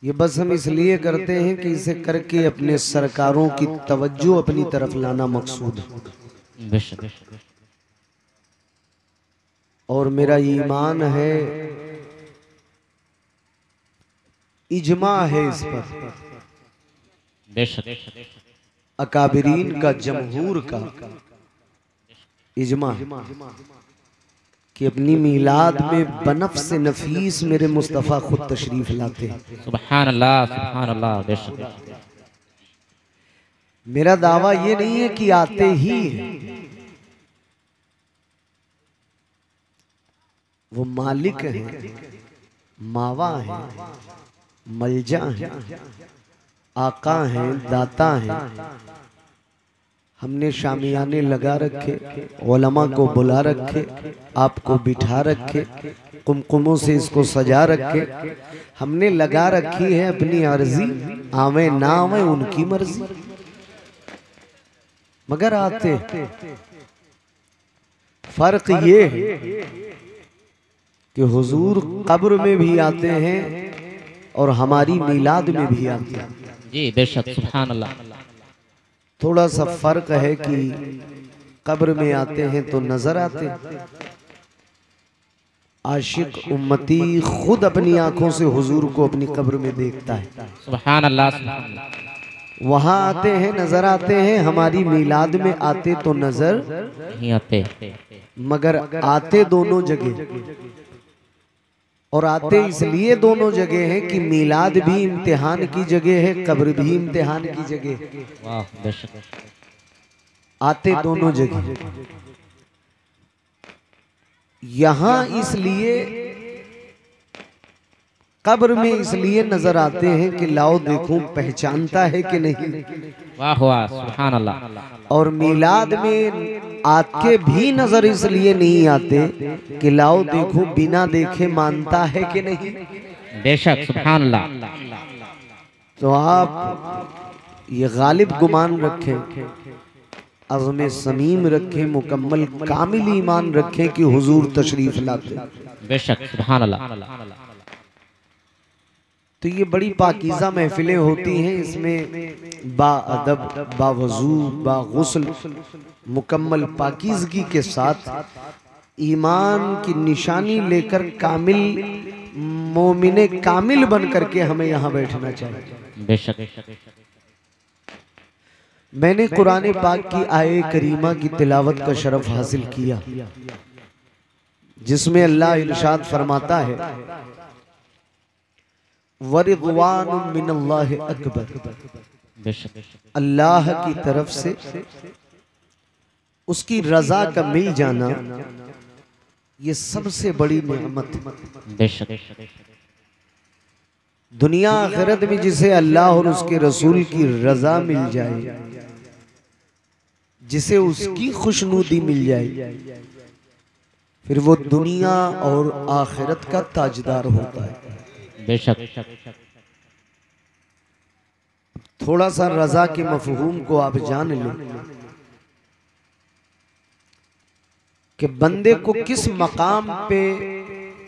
ये बस हम इसलिए करते हैं कि इसे करके अपने सरकारों की तवज्जो अपनी तरफ लाना मकसूद है। और मेरा ईमान है, इजमा है इस पर, अकाबिरीन का, जमहूर का इजमा कि अपनी मीलाद में बनफ्स नफीस मेरे मुस्तफ़ा खुद तशरीफ लाते हैं। सुभान अल्लाह, सुभान अल्लाह। मेरा दावा ये नहीं है कि आते ही हैं, वो मालिक हैं, मावा हैं, मलजा हैं, आका हैं, दाता हैं। हमने शामियाने लगा रखे, उलमा को बुला रखे, आपको बिठा रखे, कुमकुमों से इसको सजा रखे। हमने लगा रखी है अपनी अर्जी, आवे ना आवे उनकी मर्जी, मगर आते। फर्क ये है कि हुजूर कब्र में भी आते हैं और हमारी मीलाद में भी आते हैं। जी बेशक, सुभान अल्लाह। थोड़ा सा फर्क है कि कब्र में आते हैं तो नजर आते, आशिक उम्मती खुद अपनी आंखों से हुजूर को अपनी कब्र में देखता है। सुभान अल्लाह, सुभान अल्लाह। वहां आते हैं, नजर आते हैं, हमारी मीलाद में आते तो नजर नहीं आते, मगर आते दोनों जगह। और आते इसलिए दोनों जगह है कि मीलाद भी इम्तिहान की जगह है, कब्र भी इम्तिहान की जगह। वाह बेशक। आते दोनों जगह। यहां इसलिए कब्र में इसलिए नजर आते हैं कि लाओ देखूं पहचानता है कि नहीं। वाह वाह, सुभान अल्लाह। और मीलाद में आके भी नजर इसलिए नहीं आते कि लाओ देखो बिना देखे मानता है कि नहीं। बेशक, सुभान अल्लाह। तो आप ये गालिब गुमान रखें, अज़्म समीम रखें, मुकम्मल कामिल ईमान रखें कि हुजूर तशरीफ लाते। बेशक, सुभान अल्लाह। तो ये बड़ी पाकीज़ा महफिलें होती हैं, इसमें बाअदब, बावज़ू, बागुस्ल, मुकम्मल पाकीज़गी के साथ ईमान की निशानी लेकर कामिल मोमिने कामिल बन करके हमें यहाँ बैठना चाहिए। बेशक। मैंने कुरान पाक की आये करीमा की तिलावत का शरफ हासिल किया, जिसमें अल्लाह इरशाद फरमाता है, वरिज़वानुम मिनल्लाहि अकबर। अल्लाह की तरफ से उसकी रजा का मिल जाना ये सबसे बड़ी नेमत है। दुनिया आखिरत में जिसे अल्लाह और उसके रसूल की रजा मिल जाए, जिसे उसकी खुशनुदी मिल जाए, फिर वो दुनिया और आखिरत का ताजदार होता है। बेशक। थोड़ा सा रजा के मफहूम को आप जान लें कि बंदे को किस मकाम पे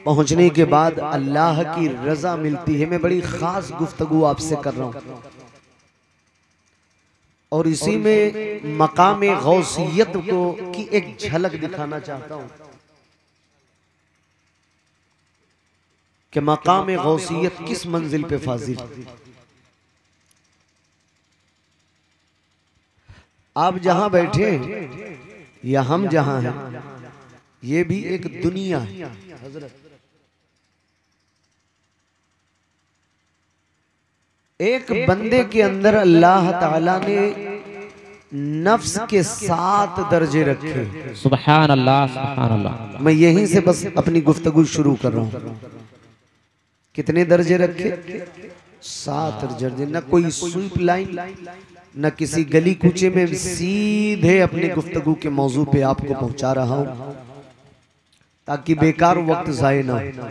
पहुंचने के बाद अल्लाह की रजा मिलती है। मैं बड़ी खास गुफ्तगू आपसे कर रहा हूं और इसी में मकाम गौसियत को की एक झलक दिखाना चाहता हूं कि मकाम गौसियत किस मंजिल पे फाजिल। आप जहां बैठे या हम जहां हैं, ये भी एक दुनिया है। एक बंदे के अंदर अल्लाह ताला ने नफ्स के 7 दर्जे रखे। सुभान अल्लाह, सुभान अल्लाह। मैं यहीं से बस अपनी गुफ्तगू शुरू कर रहा हूं। कितने दर्जे रखे? 7 दर्जे। न कोई स्वीप लाइन, न किसी गली कूचे में, सीधे अपनी गुफ्तगू के मौजू पे आपको पहुंचा रहा हूं ताकि बेकार वक्त जाए ना हो।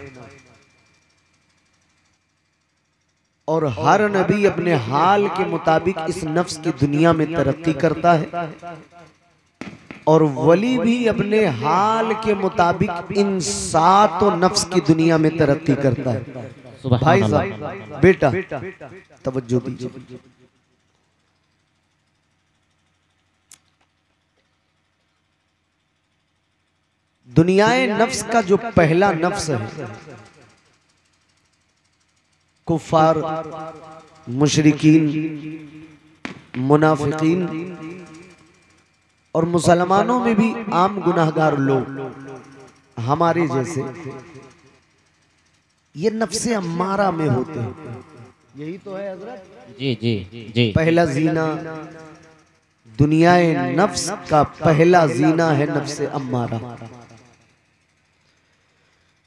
और हर नबी अपने हाल के मुताबिक इस नफ्स की दुनिया में तरक्की करता है और वली भी अपने हाल के मुताबिक इन 7 नफ्स की दुनिया में तरक्की करता है। भाई सुभान साहब अल्लाह। बेटा तवज्जो दीजिए। दुनियाए नफ्स का जो पहला नफ्स है, कुफार, मुशरिकीन, मुनाफिकीन और मुसलमानों में भी आम गुनाहगार लोग हमारे जैसे, ये नफ्से अम्मारा में होते हैं। यही तो है हजरत। जी जी जी। पहला जीना दुनियाए नफ्स का पहला जीना है नफ्से अम्मारा।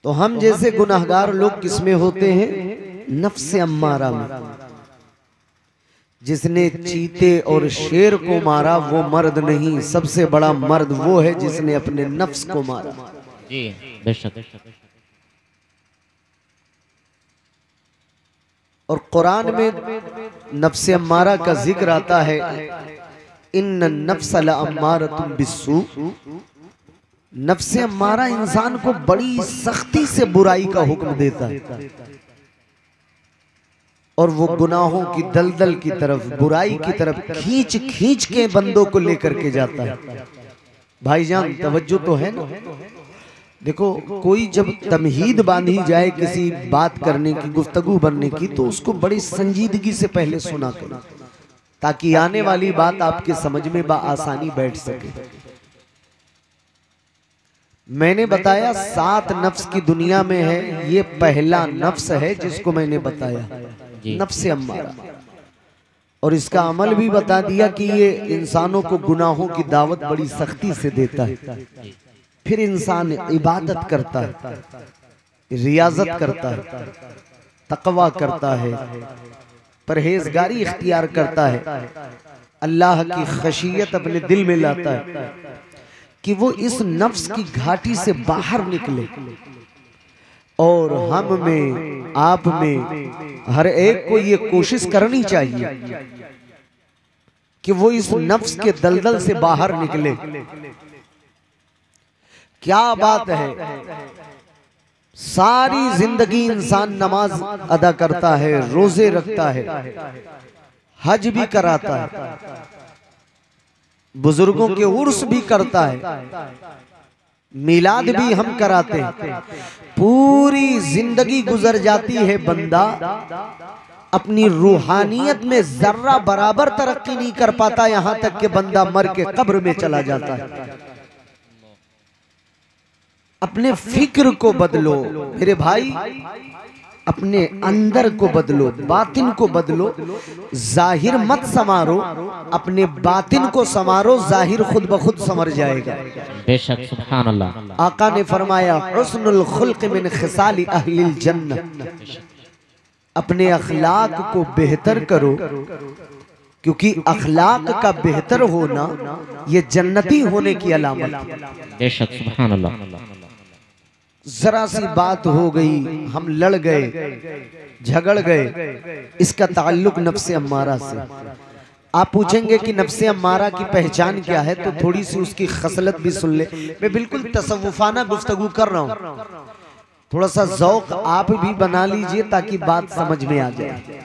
तो हम जैसे गुनाहगार लोग किसमें होते हैं? नफ्से अम्मारा में। जिसने चीते और शेर को मारा वो मर्द नहीं, सबसे बड़ा मर्द वो है जिसने अपने नफ्स को मारा। जी बेशक। और कुरान में नफ्से अम्मारा का जिक्र आता है, इन्न नफ्स लअम्मारतुम बिस्सू। नफ्से अम्मारा इंसान को बड़ी सख्ती से बुराई का हुक्म देता है और वो गुनाहों की दलदल की तरफ, बुराई की तरफ खींच खींच के बंदों को लेकर के जाता है। भाईजान तवज्जो तो है ना। देखो, कोई जब तमहीद बांधी जाए किसी बात करने की, गुफ्तगू बनने की, तो उसको बड़ी संजीदगी से पहले सुना करो, ताकि आने वाली बात आपके समझ में आसानी बैठ सके। मैंने बताया 7 नफ्स की दुनिया में है, ये पहला नफ्स है जिसको मैंने बताया, नफ्से अम्मारा। और इसका अमल भी बता दिया कि ये इंसानों को गुनाहों की दावत बड़ी सख्ती से देता है। फिर इंसान इबादत करता है, रियाजत करता है, तकवा करता है, परहेजगारी इख्तियार करता है, अल्लाह की खशियत अपने दिल में लाता है कि वो इस नफ्स की घाटी से बाहर निकले। और हम में, आप में, हर एक को ये कोशिश करनी चाहिए कि वो इस नफ्स के दलदल से बाहर निकले। क्या बात है, सारी जिंदगी इंसान नमाज अदा करता है, रोजे रखता है, हज भी कराता है, बुजुर्गों के उर्स भी करता है, मिलाद भी हम कराते हैं। पूरी जिंदगी गुजर जाती है, बंदा अपनी रूहानियत में जर्रा बराबर तरक्की नहीं कर पाता, यहां तक कि बंदा मर के कब्र में चला जाता है। अपने फिक्र को बदलो मेरे भाई, अपने अंदर को बदलो, बातिन को बदलो। जाहिर मत संवारो, अपने बातिन को संवारो, जाहिर खुद ब खुद संवर जाएगा। बेशक सुभान अल्लाह। आका ने फरमाया, हुस्नुल खुल्क मिन खिसाली अहलिल जन्नह। अपने अखलाक को बेहतर करो, क्योंकि अखलाक का बेहतर होना ये जन्नती होने की अलामत है। बेशक सुभान अल्लाह। जरा सी बात हो गई, हम लड़ गए, झगड़ गए, इसका ताल्लुक नफ्से अम्मारा से। आप पूछेंगे कि नफ्से अम्मारा की पहचान क्या है, तो थोड़ी सी उसकी खसलत भी सुन ले। मैं बिल्कुल तसव्वुफाना गुफ्तगू कर रहा हूँ, थोड़ा सा ज़ौक़ आप भी बना लीजिए ताकि बात समझ में आ जाए।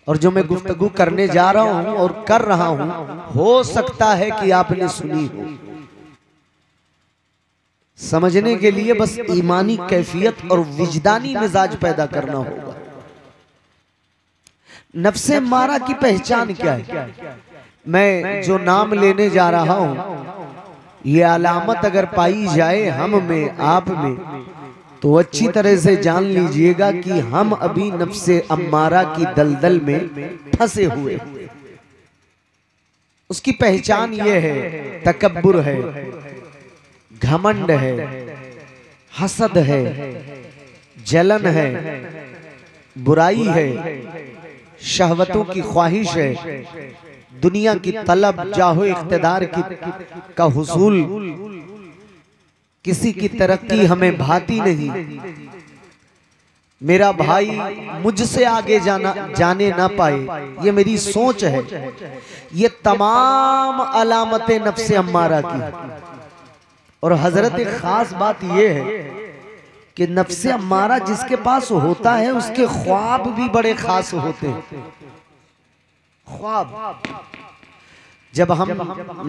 और जो मैं गुफ्तगू करने जा रहा हूँ और कर रहा हूँ, हो सकता है कि आपने सुनी हो। समझने के लिए बस ईमानी कैफियत और विजदानी मिजाज पैदा करना होगा। नफ्से अम्मारा की पहचान क्या है? मैं जो नाम लेने जा रहा हूं, ये अलामत अगर पाई जाए हम में, आप में, तो अच्छी तरह से जान लीजिएगा कि हम अभी नफ्से अम्मारा की दलदल में फंसे हुए। उसकी पहचान ये है, तकब्बुर है, घमंड है, हसद है, जलन है, बुराई है, शहवतों की ख्वाहिश है, दुनिया की तलब, जाहो इख्तिदार का हुसूल, किसी की तरक्की हमें भाती नहीं। मेरा भाई मुझसे आगे जाने ना पाए, ये मेरी सोच है। ये तमाम अलामतें नफ्से अम्मारा की। और हजरत एक खास बात यह है कि नफ्से अम्मारा जिसके पास होता है उसके ख्वाब भी बड़े खास होते हैं। ख्वाब, जब हम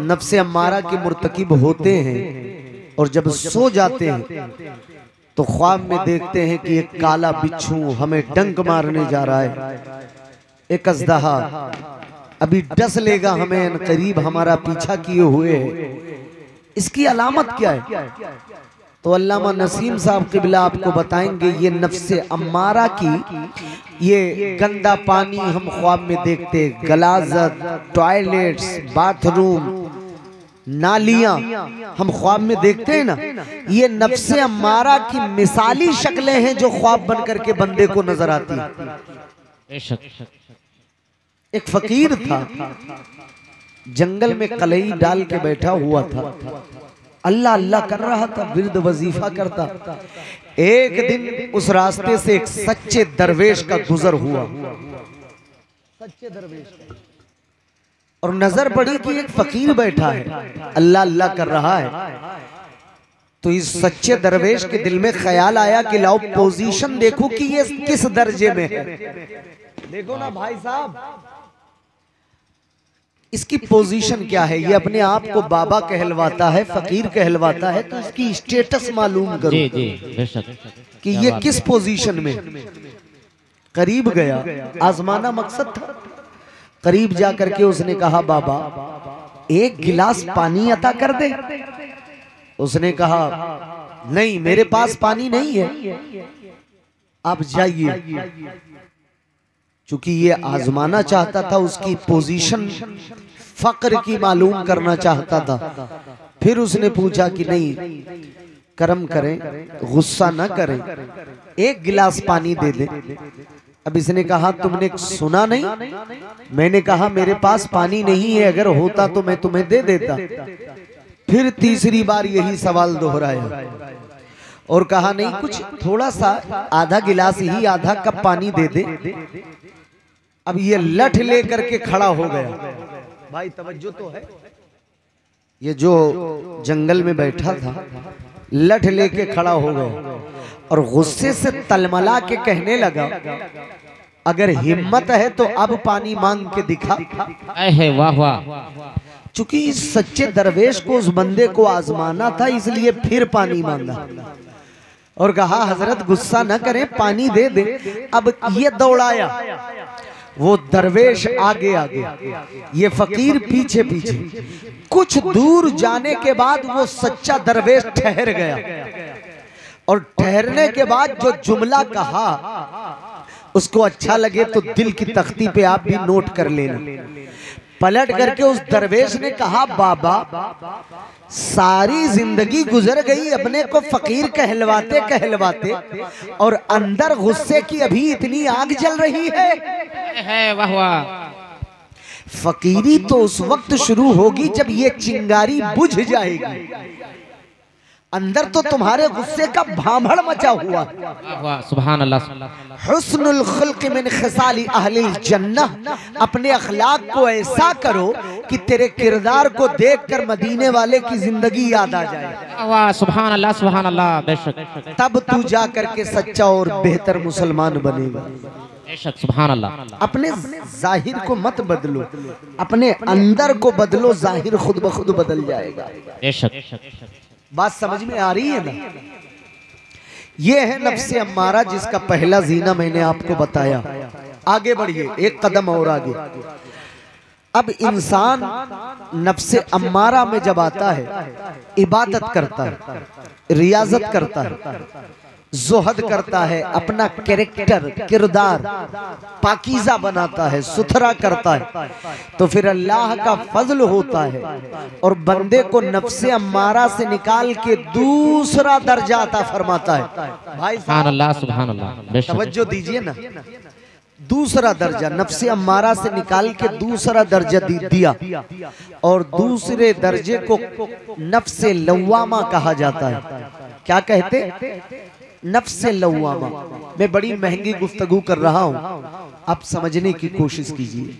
नफ्से अम्मारा के मुर्तकिब होते हैं और जब सो जाते हैं तो ख्वाब में देखते हैं कि एक काला बिच्छू हमें डंक मारने जा रहा है, एक अज़दहा अभी डस लेगा हमें, करीब हमारा पीछा किए हुए है। इसकी अलामत क्या है? तो अल्लामा नसीम साहब क़िबला आपको बताएंगे ये नफ्से अम्मारा की ये गंदा पानी हम ख्वाब में देखते, गलाजत, टॉयलेट्स, बाथरूम, नालियां हम ख्वाब में देखते हैं ना, ये नफ्से अम्मारा की मिसाली शक्लें हैं जो ख्वाब बन करके बंदे को नजर आती है। एक फकीर था, जंगल में कलई डाल के बैठा हुआ था, अल्लाह अल्लाह कर रहा था, विर्द वजीफा करता। एक दिन उस रास्ते से एक सच्चे दरवेश का गुजर हुआ, सच्चे दरवेश का, और नजर पड़ी कि एक फकीर बैठा है, अल्लाह अल्लाह कर रहा है। तो इस सच्चे दरवेश के दिल में ख्याल आया कि लाओ पोजीशन देखो कि ये किस दर्जे में है। देखो ना भाई साहब, इसकी पोजीशन क्या है? ये अपने आप को बाबा कहलवाता है, फकीर कहलवाता है, तो इसकी स्टेटस मालूम करो कि ये किस पोजीशन में। करीब गया, आजमाना मकसद था। करीब जाकर के उसने कहा, बाबा एक गिलास पानी अता कर दे। उसने कहा, नहीं मेरे पास पानी नहीं है, आप जाइए। चूंकि ये आजमाना चाहता था, उसकी पोजीशन फक्र की मालूम करना चाहता था। फिर उसने पूछा कि नहीं, करम करें, गुस्सा न करें, एक गिलास पानी दे दे। अब इसने कहा, तुमने सुना नहीं? मैंने कहा मेरे पास पानी नहीं है, अगर होता तो मैं तुम्हें दे देता। फिर तीसरी बार यही सवाल दोहराया और कहा, नहीं कुछ थोड़ा सा, आधा गिलास ही, आधा कप पानी दे दे। अब ये लठ लेकर के खड़ा हो गया। भाई तवज्जो तो है, ये जो जंगल में बैठा था लठ लेके खड़ा हो गया और गुस्से से तलमला के कहने लगा, अगर हिम्मत है तो अब पानी मांग के दिखा। वाह वाह। चूंकि इस सच्चे दरवेश को, उस बंदे को आजमाना था, इसलिए फिर पानी मांगा और कहा, हजरत गुस्सा न करें, पानी दे दे। अब ये दौड़ाया, वो दरवेश आगे आगे, ये फकीर पीछे पीछे। कुछ दूर जाने के बाद वो सच्चा दरवेश ठहर गया और ठहरने के बाद जो जुमला कहा उसको अच्छा लगे तो दिल की तख्ती पे आप भी नोट कर लेना। पलट करके उस दरवेश ने कहा, बाबा सारी जिंदगी गुजर गई अपने को फकीर कहलवाते कहलवाते और अंदर गुस्से की अभी इतनी आग जल रही है। वाह वाह। फकीरी तो उस वक्त शुरू होगी जब ये चिंगारी बुझ जाएगी। अंदर तो तुम्हारे गुस्से का भांभड़ मचा हुआ। सुभान अल्लाह। हुस्नुल खुल्क मिन खिसाली अहलिल जन्नह, अपने अखलाक को ऐसा करो कि तेरे किरदार को देखकर मदीने वाले की जिंदगी याद आ जाए। सुभान अल्लाह सुभान अल्लाह। बेशक तब तू जा करके सच्चा और बेहतर मुसलमान बनेगा। बेशक सुभान अल्लाह। अपने जाहिर को मत बदलो, अपने अंदर को बदलो, जाहिर खुद ब खुद बदल जाएगा। बेशक। बात समझ में आ रही है ना? ये है नफ्से अम्मारा, जिसका पहला जीना मैंने आपको बताया। आगे बढ़िए, एक कदम और आगे। अब इंसान नफ्से अम्मारा में जब आता है, इबादत करता है, रियाजत करता है, जोहद करता है, अपना कैरेक्टर किरदार पाकीज़ा बनाता है, सुथरा करता है, तो फिर अल्लाह का फजल होता है और बंदे को नफ्से अम्मारा से निकाल के दूसरा दर्जा अता फरमाता है। भाई सुभान अल्लाह सुभान अल्लाह। तवज्जो दीजिए ना, दूसरा दर्जा नफ्से अम्मारा से निकाल के दूसरा दर्जा दिया और दूसरे दर्जे को नफ्से लव्वामा कहा जाता है। क्या कहते? नफ्से लव्वामा। मैं बड़ी महंगी गुफ्तगू कर रहा हूं, आप समझने की कोशिश कीजिए।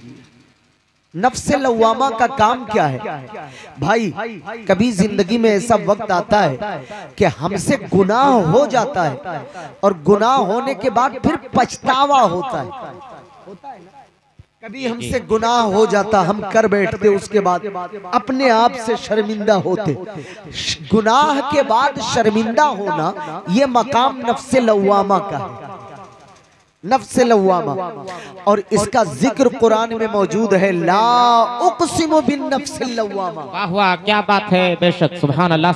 नफ्से लव्वामा का काम क्या है भाई? कभी जिंदगी में ऐसा वक्त आता है कि हमसे गुनाह हो जाता है और गुनाह होने के बाद फिर पछतावा होता है। कभी हमसे गुनाह हो जाता, हम कर बैठते, उसके बाद अपने आप से शर्मिंदा होते। गुनाह के बाद शर्मिंदा होना ये मकाम नफ्से लव्वामा का है, नफ्से लव्वामा। और इसका जिक्र कुरान में मौजूद है, ला उक़सिमु बिन नफ्सिल लव्वामा। वाह वाह, क्या बात है, बेशक सुभान अल्लाह,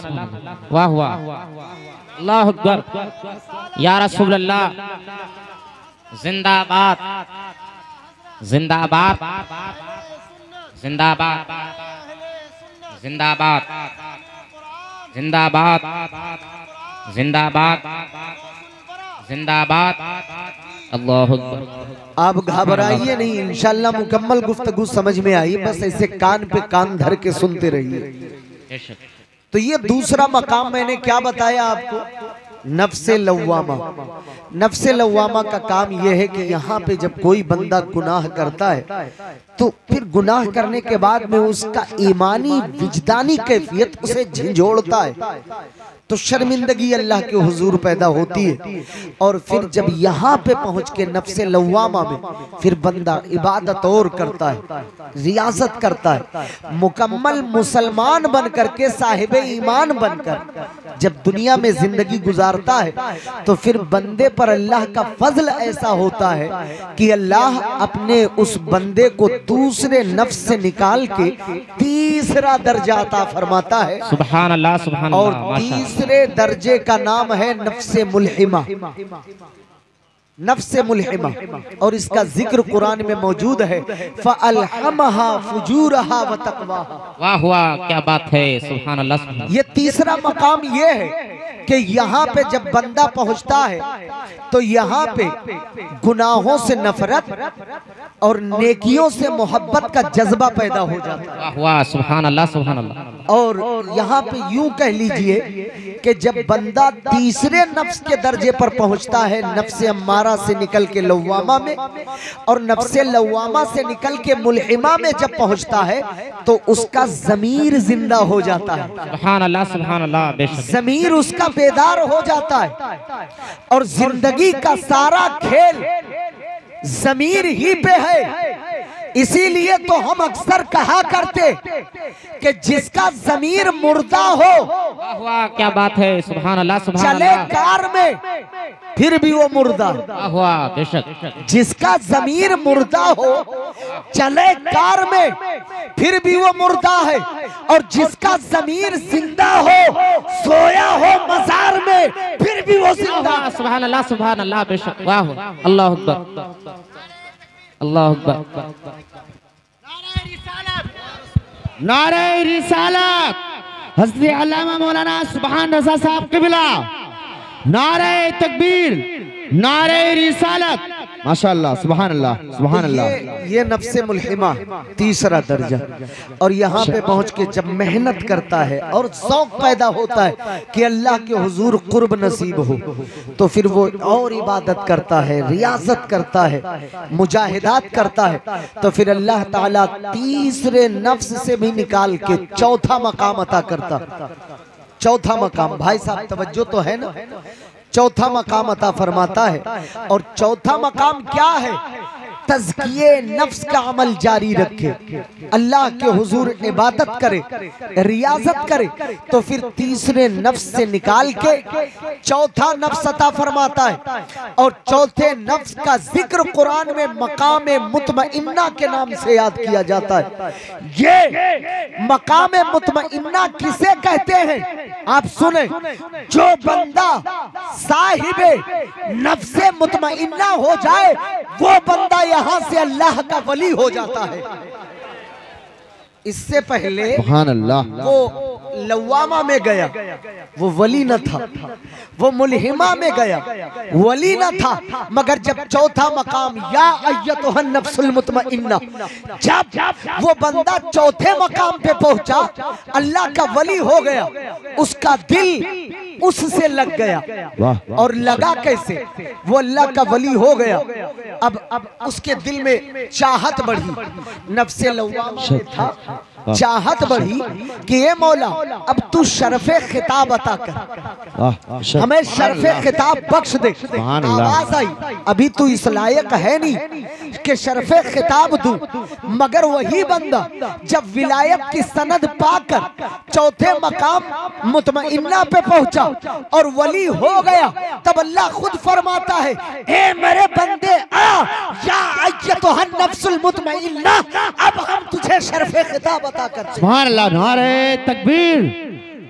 वाह वाह, अल्लाहु अकबर, या रसूल अल्लाह, जिंदाबाद जिंदाबाद जिंदाबाद जिंदाबाद जिंदाबाद जिंदाबाद जिंदाबाद, अल्लाहु अकबर। आप घबराइए नहीं, इंशाल्लाह मुकम्मल गुफ्तगू समझ में आई, बस ऐसे कान पे कान धर के सुनते रहिए। तो ये दूसरा मकाम मैंने क्या बताया आपको, नफ्से लव्वामा। नफ्से लव्वामा का काम यह है कि यहाँ पे जब कोई बंदा गुनाह करता है तो फिर गुनाह करने के बाद में उसका ईमानी विजदानी कैफियत उसे झंझोड़ता है, तो शर्मिंदगी अल्लाह के हुजूर पैदा होती है। और फिर जब यहाँ पे पहुँच के नफ्से लव्वामा में फिर बंदा इबादत और करता है, रियाजत करता है, मुकम्मल मुसलमान बन करके, साहिब ईमान बनकर जब दुनिया में जिंदगी गुजारता है तो फिर बंदे पर अल्लाह का फजल ऐसा होता है कि अल्लाह अपने उस बंदे को दूसरे नफ्स से निकाल के तीसरा दर्जा अता फरमाता है। सुभान अल्लाह, सुभान और अल्लाह, माशाअल्लाह। तीसरे दर्जे का नाम है नफ्से मुल्हिमा, नफ्से मुल्हिमा। और इसका जिक्र कुरान में मौजूद है, फ़अल्हमहा फुजूरहा व तक़वाहा। वाह वाह, क्या बात है, सुभान अल्लाह। ये तीसरा मकाम ये है कि यहाँ पे जब बंदा पहुँचता है तो यहाँ पे गुनाहों से नफरत और नेकियों से मोहब्बत का जज्बा पैदा हो जाता है। वाह वाह, सुभान अल्लाह, सुभान अल्लाह। और यहाँ पे यूं कह लीजिए कि जब बंदा तीसरे नफ्स के दर्जे पर पहुँचता है, नफ्से अम्मारा से निकल के लव्वामा में, और नफ्से लव्वामा से निकल के मुल्हिमा में जब पहुँचता है तो उसका ज़मीर जिंदा हो जाता है। सुभान अल्लाह, सुभान अल्लाह, बेशक ज़मीर उसका बेदार हो जाता है। और जिंदगी का सारा खेल ज़मीर ही पे है। इसीलिए तो हम अक्सर कहा करते कि जिसका ज़मीर मुर्दा हो, वाह वाह, क्या बात है, सुभान अल्लाह, सुभान चले अल्लाह, कार में फिर भी वो मुर्दा। वाह वाह, बेशक। जिसका ज़मीर मुर्दा हो, चले कार में फिर भी वो मुर्दा है। और जिसका ज़मीर जिंदा हो, सोया हो मज़ार में, फिर भी वो जिंदा। सुभान अल्लाह, सुभान अल्लाह, बेशक। वाह, अल्लाह अकबर, अल्लाह अकबर। नारे रिसालत हज़रत अल्लामा मौलाना सुभान रज़ा साहब क़िबला, नारे तकबीर, नारे रिसालत, माशाअल्लाह, सुभान अल्लाह, सुभान अल्लाह। ये नफ्से मुल्हिमा तीसरा दर्जा। और यहाँ पे पहुँच के जब मेहनत करता है और शौक पैदा होता है कि अल्लाह के हुजूर कुर्ब नसीब हो, तो फिर वो और इबादत करता है, रियाजत करता है, मुजाहिदात करता है, तो फिर अल्लाह ताला तीसरे नफ्स से भी निकाल के चौथा मकाम अता करता। चौथा मकाम, भाई साहब तवज्जो तो है ना, चौथा मकाम अता फरमाता है। और चौथा मकाम क्या है, तज़किये नफ्स का अमल जारी रखे, अल्लाह के हुजूर इबादत करे, रियाजत करे, तो फिर तीसरे नफ्स से निकाल के चौथा नफ्स अता फरमाता है। और चौथे नफ्स का जिक्र कुरान में मकाम मुतमइन्ना के नाम से याद किया जाता है। ये मकाम मुतमइन्ना किसे कहते हैं, आप सुने, जो बंदा साहिबे नफ्से मुतमइन्ना हो जाए वो बंदा यहाँ से अल्लाह का वली हो जाता है। इससे पहले सुभान अल्लाह, वो लव्वामा में गया, वो वली न था, वो मुल्हिमा में गया, वली न था। मगर जब चौथा मकाम या अय्यतुहन नफ्सुल मुतमइन्ना, जब वो बंदा चौथे मकाम पे पहुंचा, अल्लाह का वली हो गया, उसका दिल उससे लग गया। वाह और लगा कैसे? वो अल्लाह का वली हो गया। अब उसके दिल में चाहत बढ़ी, नफ्से लव्वामा में था, चाहत बढ़ी कि ये मौला अब तू शरफ़े खिताब अता कर, हमें शरफ़े खिताब बख्श दे। आवाज आई, अभी तू इस लायक है नहीं कि शरफ़े खिताब दूं, मगर वही बंदा जब विलायत की सनद पाकर चौथे मकाम मुतमइन्ना पे पहुंचा और वली हो गया, तब अल्लाह खुद फरमाता है, ए मेरे बंदे आ, या अय्यतुहन नफ्सुल मुतमइन्ना, अब हम तुझे शरफ़े खिताब अता कर। सुभान अल्लाह, नारे तकबीर,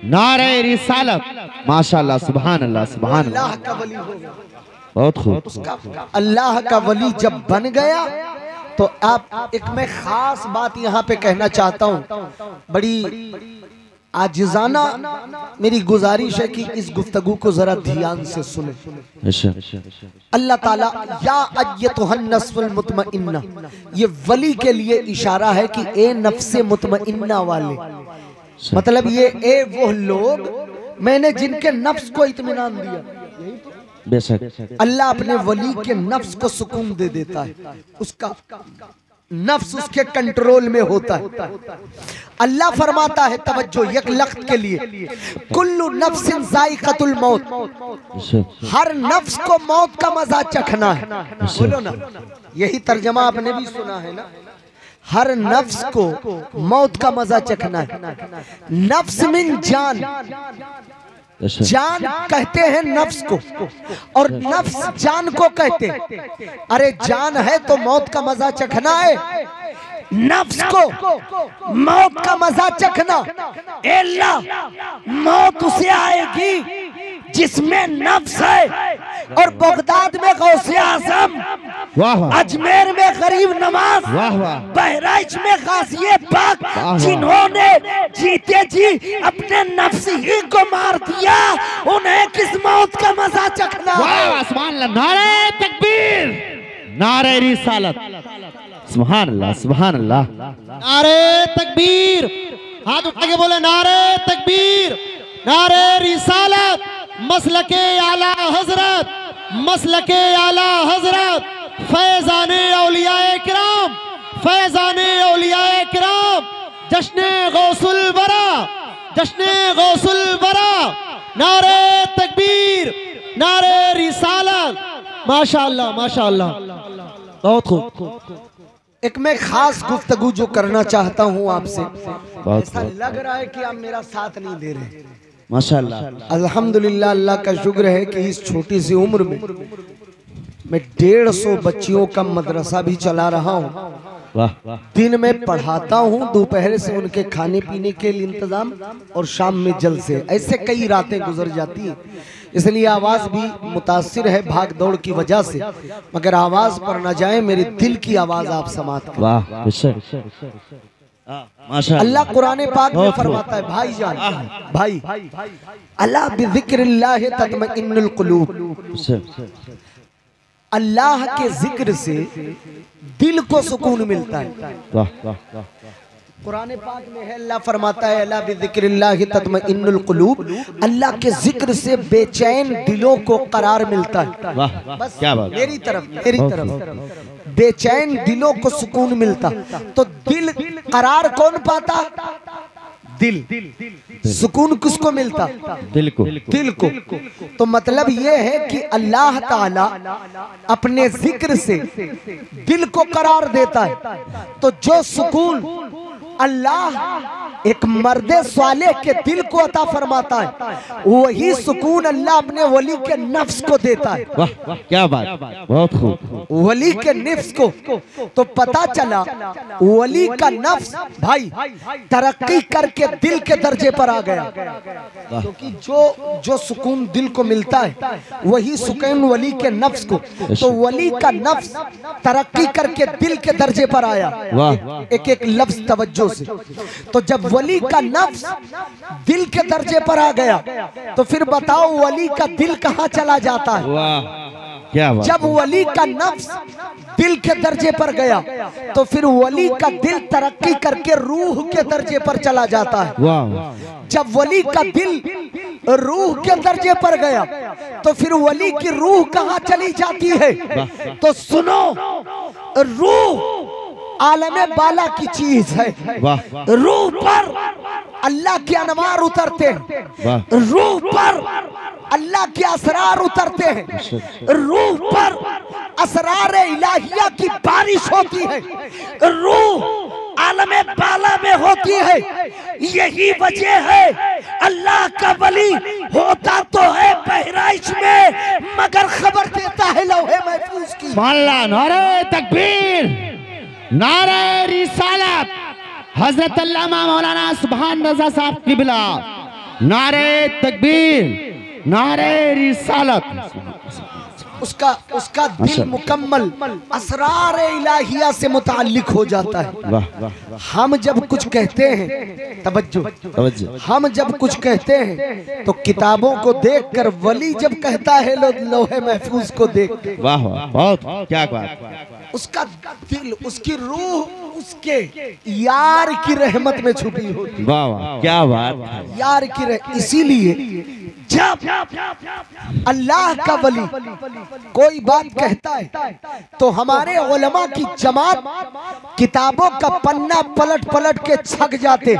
नारे रिसालत, माशाअल्लाह, सुभान अल्लाह, सुभान अल्लाह। अल्लाह का वली हो गया, बहुत खूब। अल्लाह का वली जब बन गया तो आप एक मैं खास बात यहाँ पे कहना चाहता हूँ, बड़ी आजिज़ाना मेरी गुजारिश है कि इस गुफ्तगू को जरा ध्यान से सुने। अल्लाह ताला या अय्यतुहन नफ्सुल मुतमइन्ना, ये वली के लिए इशारा है कि ए नफ्से मुतमइन्ना वाले, मतलब ये ए वो लोग मैंने जिनके नफ्स को इत्मीनान दिया। बेशक अल्लाह अपने वली के नफ्स को सुकून दे देता है, उसका नफ्स उसके कंट्रोल में होता है। अल्लाह फरमाता है, तवज्जो एक लख्त के लिए, कुल्लु नफ्सिन ज़ाइक़तुल मौत, हर नफ्स को मौत का मजा चखना है। बोलो ना, यही तर्जमा आपने भी सुना है ना, हर नफ्स को मौत का मजा चखना है। नफ्स मिन जान, जान कहते हैं नफ्स को, और नफ्स जान को कहते हैं। अरे जान है तो मौत का मजा चखना है, नफ्स को मौत का मजा चखना। अल्लाह मौत उसे आएगी जिसमें नफ्स है, और बगदाद में गौसे आज़म, अजमेर में गरीब नवाज, बहराइच में गाज़िए पाक, जिन्होंने जीते जी अपने नफ्स ही को मार दिया, उन्हें किस मौत का मजा चखना। नारे तकबीर, नारे रिसालत, सुभान अल्लाह, सुभान अल्लाह, नारे तकबीर, हाथ उठा के बोले नारे तकबीर, नारे रिसालत, मसलके आला हजरत, मसलके आला हजरत, फैज़ाने औलियाए किराम, फैज़ाने औलियाए किराम, जश्ने गौसुल बरा, जश्ने गौसुल बरा, नारे तकबीर, नारे रिसालत, माशाअल्लाह, माशाअल्लाह, बहुत खूब। एक मैं खास गुफ्तगू जो करना चाहता हूँ आपसे, ऐसा लग रहा है कि आप मेरा साथ नहीं दे रहे। माशाअल्लाह, अल्हम्दुलिल्लाह, अल्लाह का शुक्र है कि इस छोटी सी उम्र में मैं 150 बच्चियों का मदरसा भी चला रहा हूँ। दिन में पढ़ाता हूँ, दोपहर से उनके खाने पीने के लिए इंतजाम, और शाम में जलसे, ऐसे कई रातें गुजर जाती हैं। इसलिए आवाज़ भी मुतासिर है भाग दौड़ की वजह से, मगर आवाज़ पर न जाए, मेरे दिल की आवाज़ आप समात करें। अल्लाह कुरान पाक में फरमाता है, भाईजान, भाई अल्लाह बिज़िक्रिल्लाह तत्मइन्नुल कुलूब, अल्लाह के जिक्र से दिल को सुकून मिलता है। कुरान पाक में है, अल्लाह फरमाता है, अल्लाह बिज़िक्रिल्लाह तत्मइन्नुल कुलूब, अल्लाह के जिक्र से बेचैन दिलों को करार मिलता है। बस क्या बात, मेरी तरफ बेचैन दिलों को सुकून मिलता। तो दिल करार कौन पाता? दिल। सुकून किसको मिलता? दिल को, दिल को। तो मतलब ये है कि अल्लाह ताला अपने जिक्र से दिल को करार देता है। तो जो सुकून अल्लाह एक मर्दे साले के दिल को अता फरमाता है, वही सुकून अल्लाह अपने वली के नफ्स को देता है। वाह वाह, क्या बात, बहुत खूब। वली के नफ्स को तो पता चला वली का नफ्स भाई तरक्की करके दिल के दर्जे पर आ गया, क्योंकि जो सुकून दिल को मिलता है वही सुकून वली के नफ्स को। तो वली का नफ्स तरक्की करके दिल के दर्जे पर आया। एक एक लफ्ज तवज्जो से। तो जब वली का नफ्स दिल के दर्जे पर आ गया, तो फिर बताओ वली का दिल कहाँ चला जाता है? क्या बात। जब वली का नफ्स दिल के दर्जे पर गया तो फिर वली का दिल तरक्की करके रूह के दर्जे पर चला जाता है। जब वली का दिल रूह के दर्जे पर गया तो फिर वली की रूह कहाँ चली जाती है? तो सुनो, रूह आलमे बाला की चीज है। रूह पर अल्लाह के अनवार उतरते हैं, रूह पर अल्लाह के असरार उतरते हैं, रूह पर असरार इलाहिया की बारिश होती है, रूह आलमे बाला में होती है। यही वजह है अल्लाह का वली होता तो है बहराइच में, मगर खबर देता है लौहे महफूज की। नारे तकबीर, नारे रिसालत, हजरत अल्लामा मौलाना सुभान रजा साहब किबला, नारे तकबीर, नारे रिसालत। उसका दिल मुकम्मल असरार इलाहिया से मुताल्लिक हो जाता है। हम जब कुछ कहते हैं, तवज्जो, हम जब कुछ कहते हैं तो किताबों को देखकर, वली जब कहता है लौहे महफूज को देख। वाह वाह, बहुत क्या बात। उसका दिल, उसकी रूह उसके यार की रहमत में छुपी होती। वाह वाह, क्या बात। यार की इसीलिए जब अल्लाह का वली कोई बात कहता है तो हमारे उलमा की जमात किताबों का पन्ना पलट पलट के छक जाते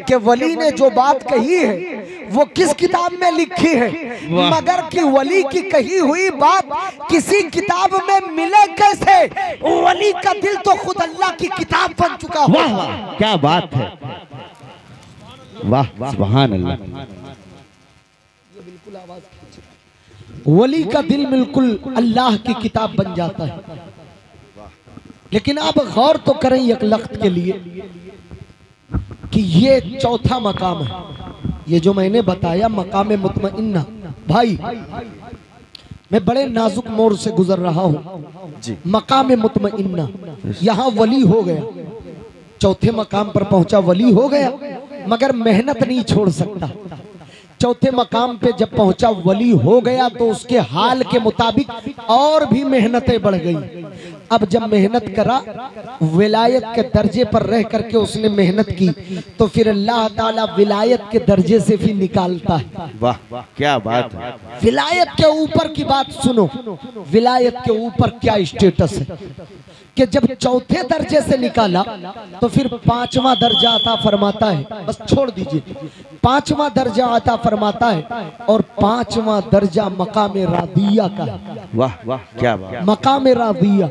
कि वली ने जो बात कही है वो किस किताब में लिखी है, मगर कि वली की कही हुई बात किसी किताब में मिले कैसे? वली का दिल तो खुद अल्लाह की किताब बन चुका हो। वाह, क्या बात है। वाह, सुभान अल्लाह। वली का दिल बिल्कुल अल्लाह की किताब बन जाता है। लेकिन आप गौर तो करें एक लख्त के लिए कि ये चौथा मकाम है, ये जो मैंने बताया मकाम मुतमइन्ना। भाई मैं बड़े नाजुक मोड़ से गुजर रहा हूँ। मकाम मुतमइन्ना, यहाँ वली हो गया, चौथे मकाम पर पहुंचा, वली हो गया, मगर मेहनत नहीं छोड़ सकता। चौथे मकाम पे जब पहुंचा, वली हो गया, तो उसके हाल के मुताबिक और भी मेहनतें बढ़ गई। अब जब मेहनत करा, विलायत के दर्जे पर रह करके उसने मेहनत की, तो फिर अल्लाह ताला विलायत के दर्जे से भी निकालता है। वाह, क्या बात है। विलायत के ऊपर की बात सुनो, विलायत के ऊपर क्या स्टेटस है कि जब चौथे दर्जे से निकाला तो फिर पांचवा दर्जा अता फरमाता है। बस छोड़ दीजिए, पांचवा दर्जा अता फरमाता है और पांचवा दर्जा मकाम रादिया का। वाह वाह, क्या बात। मकाम रादिया,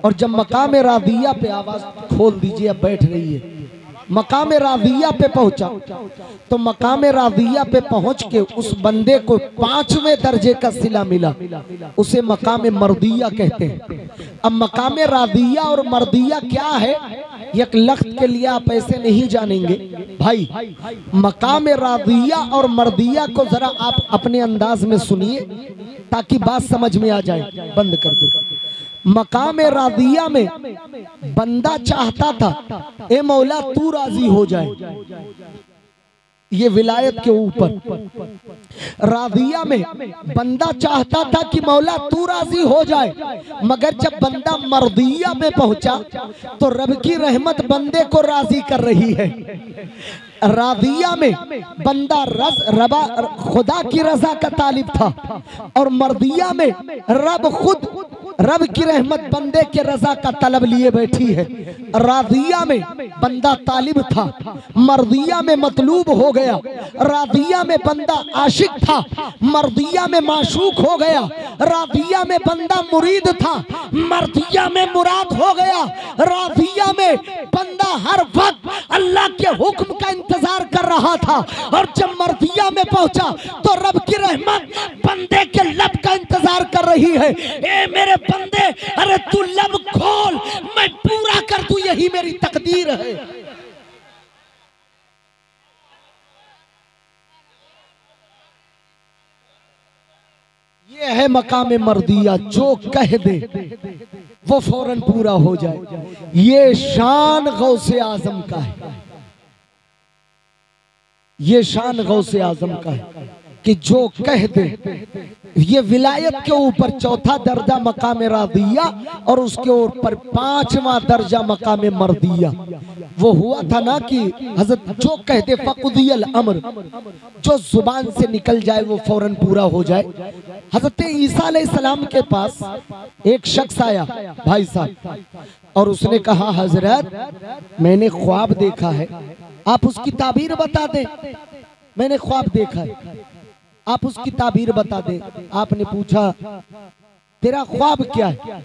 और जब मकाम रादिया पे, आवाज खोल दीजिए, अब बैठ रही है, मकाम रादिया पे पहुंचा तो मकाम रादिया पे पहुंच के उस बंदे को पांचवें दर्जे का सिला मिला, उसे मकाम मर्दिया कहते हैं। अब मकाम रादिया और मर्दिया क्या है, एक लख्त के लिए आप ऐसे नहीं जानेंगे भाई। मकाम रादिया और मर्दिया को जरा आप अपने अंदाज में सुनिए ताकि बात समझ में आ जाए। बंद कर दो। मकाम रादिया में बंदा चाहता था, ए मौला तू राजी हो जाए, ये विलायत के ऊपर। रादिया में बंदा चाहता था कि मौला तू राजी हो जाए, मगर जब बंदा मर्दिया में पहुंचा तो रब की रहमत बंदे को राजी कर रही है। रादिया में बंदा खुदा की रजा का तालिब था, और मर्दिया में रब खुद, रब की रहमत बंदे के रजा का तलब लिए बैठी है। रादिया में बंदा तालिब था, मर्दिया में मतलूब हो गया। रादिया में बंदा आशिक था, मर्दिया में माशूक हो गया। रादिया में बंदा मुरीद था, मर्दिया में मुराद हो गया। रादिया में बंदा हर वक्त अल्लाह के हुक्म का इंतजार कर रहा था, और जब मर्दिया में पहुंचा तो रब की रहमत बंदे के लब का इंतजार कर रही है। ए मेरे बंदे, अरे तू लब खोल, मैं पूरा कर दूं, यही मेरी तकदीर है। ये है मकाम मर्दिया, जो कह दे वो फौरन पूरा हो जाए। ये शान गौसे आजम का है, ये शान गौसे आजम का है। कि जो कह दे ये विलायत के ऊपर चौथा दर्जा मकाम रादिया और उसके ऊपर पांचवा दर्जा मकाम मर्दिया। वो हुआ था ना कि हजरत जो कह दे फकुदियल अमर, जो जुबान से निकल जाए वो फौरन पूरा हो जाए। हजरत ईसा अलैहिस्सलाम के पास एक शख्स आया भाई साहब, और उसने कहा हजरत मैंने ख्वाब देखा है, आप उसकी ताबीर बता दें। मैंने ख्वाब देखा है, आप उसकी ताबीर बता दें। आपने पूछा तेरा ख्वाब क्या है?